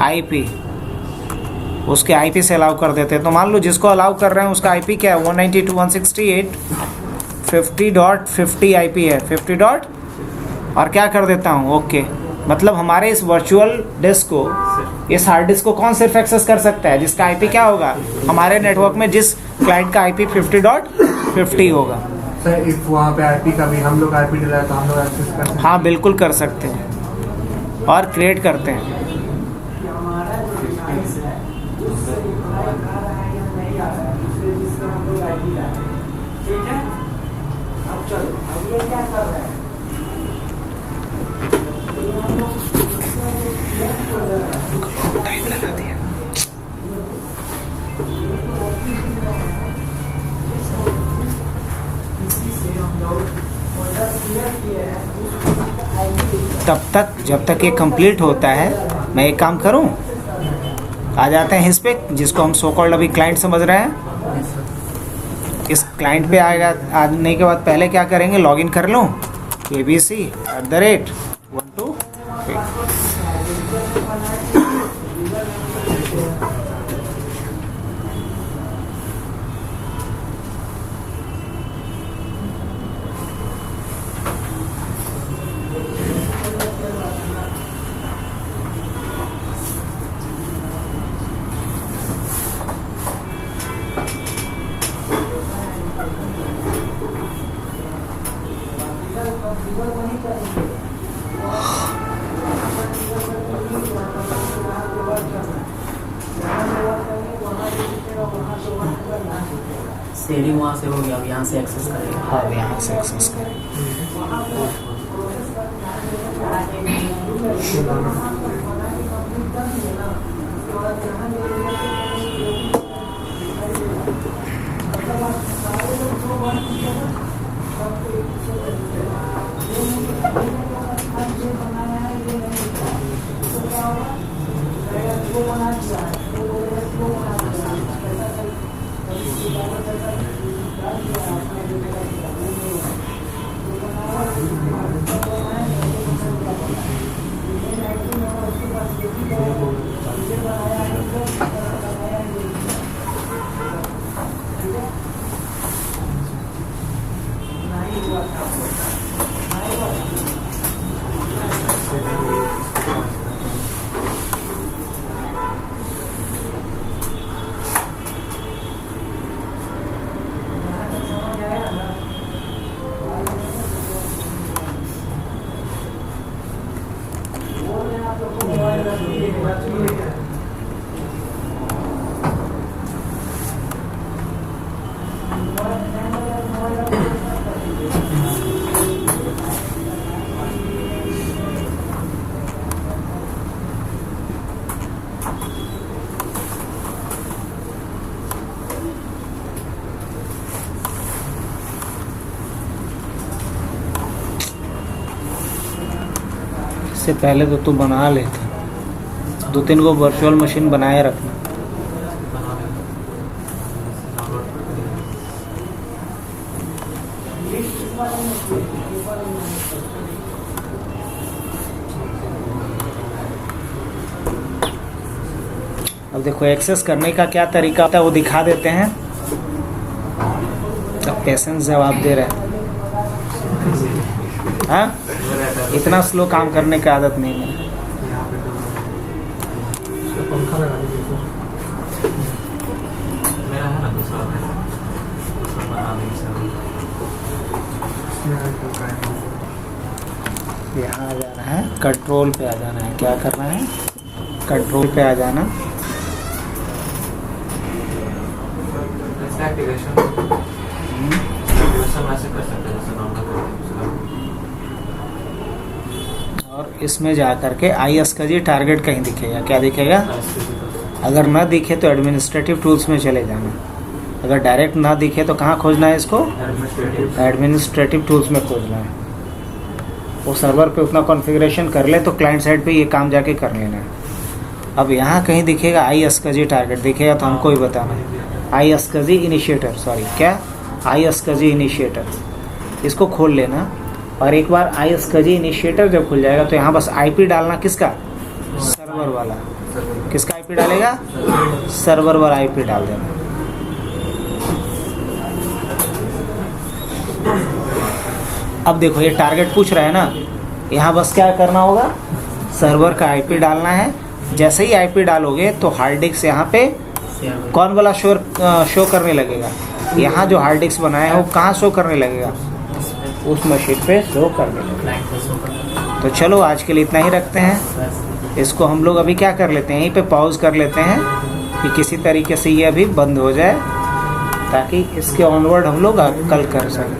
IP, उसके आईपी से अलाउ कर देते हैं। तो मान लो जिसको अलाउ कर रहे हैं उसका आईपी क्या है, 192.168.50.50 आईपी है, 50 डॉट, और क्या कर देता हूँ ओके। मतलब हमारे इस वर्चुअल डिस्क को, इस हार्ड डिस्क को कौन सिर्फ एक्सेस कर सकता है, जिसका आईपी क्या होगा, हमारे नेटवर्क में जिस क्लाइंट का आईपी 50.50 होगा। सर इफ वहाँ पे आईपी का भी हम लोग आईपी डाला तो हम लोग एक्सेस कर सकते हैं? हाँ बिल्कुल कर सकते हैं और क्रिएट करते हैं। तब तक जब तक ये कंप्लीट होता है मैं एक काम करूं, आ जाते हैं इस पे जिसको हम सो कॉल्ड अभी क्लाइंट समझ रहे हैं। इस क्लाइंट पे आएगा, आने के बाद पहले क्या करेंगे, लॉगिन कर लूं abc@12. सेटिंग वहाँ से हो गया, अब यहाँ से एक्सेस करेंगे। हाँ यहाँ से एक्सेस करें। इससे पहले तो तू बना लेता, 2-3 को वर्चुअल मशीन बनाए रखना। अब देखो एक्सेस करने का क्या तरीका होता है वो दिखा देते हैं। अब पेशेंस जवाब दे रहे हैं, हाँ इतना स्लो काम करने की आदत नहीं है। पंखा लगा दीजिए मेरा है ना दूसरा, उसमें बना देंगे सर। यहाँ आ जाना है, कंट्रोल पे आ जाना है। क्या करना है, कंट्रोल पे आ जाना। एक्टिवेशन ऐसे कर सकते हैं जैसे नाम का। और इसमें जा करके IS का जी टारगेट कहीं दिखेगा, क्या दिखेगा? अगर ना दिखे तो एडमिनिस्ट्रेटिव टूल्स में चले जाना। अगर डायरेक्ट ना दिखे तो कहाँ खोजना है इसको? एडमिनिस्ट्रेटिव टूल्स में खोजना है। वो सर्वर पे उतना कॉन्फ़िगरेशन कर ले तो क्लाइंट साइड पे ये काम जाके कर लेना है। अब यहाँ कहीं दिखेगा IS का जी टारगेट दिखेगा तो हमको ही बताना है। IS का जी इनिशिएटर, सॉरी क्या, IS का जी इनिशिएटर, इसको खोल लेना। और एक बार IS का जी इनिशिएटर जब खुल जाएगा तो यहाँ बस IP डालना, किसका? सर्वर वाला। किसका IP आईपी डालेगा, सर्वर वाला आईपी डाल देना। अब देखो ये टारगेट पूछ रहा है ना, यहाँ बस क्या करना होगा, सर्वर का आईपी डालना है। जैसे ही आईपी डालोगे तो हार्ड डिस्क यहाँ पे कौन वाला शो करने लगेगा, यहाँ जो हार्ड डिस्क बनाया है वो कहाँ शो करने लगेगा, उस मशीन पे शो करने लगेगा। तो चलो आज के लिए इतना ही रखते हैं। इसको हम लोग अभी क्या कर लेते हैं, यहीं पे पॉज कर लेते हैं कि किसी तरीके से ये अभी बंद हो जाए, ताकि इसके ऑनवर्ड हम लोग कल कर सकें।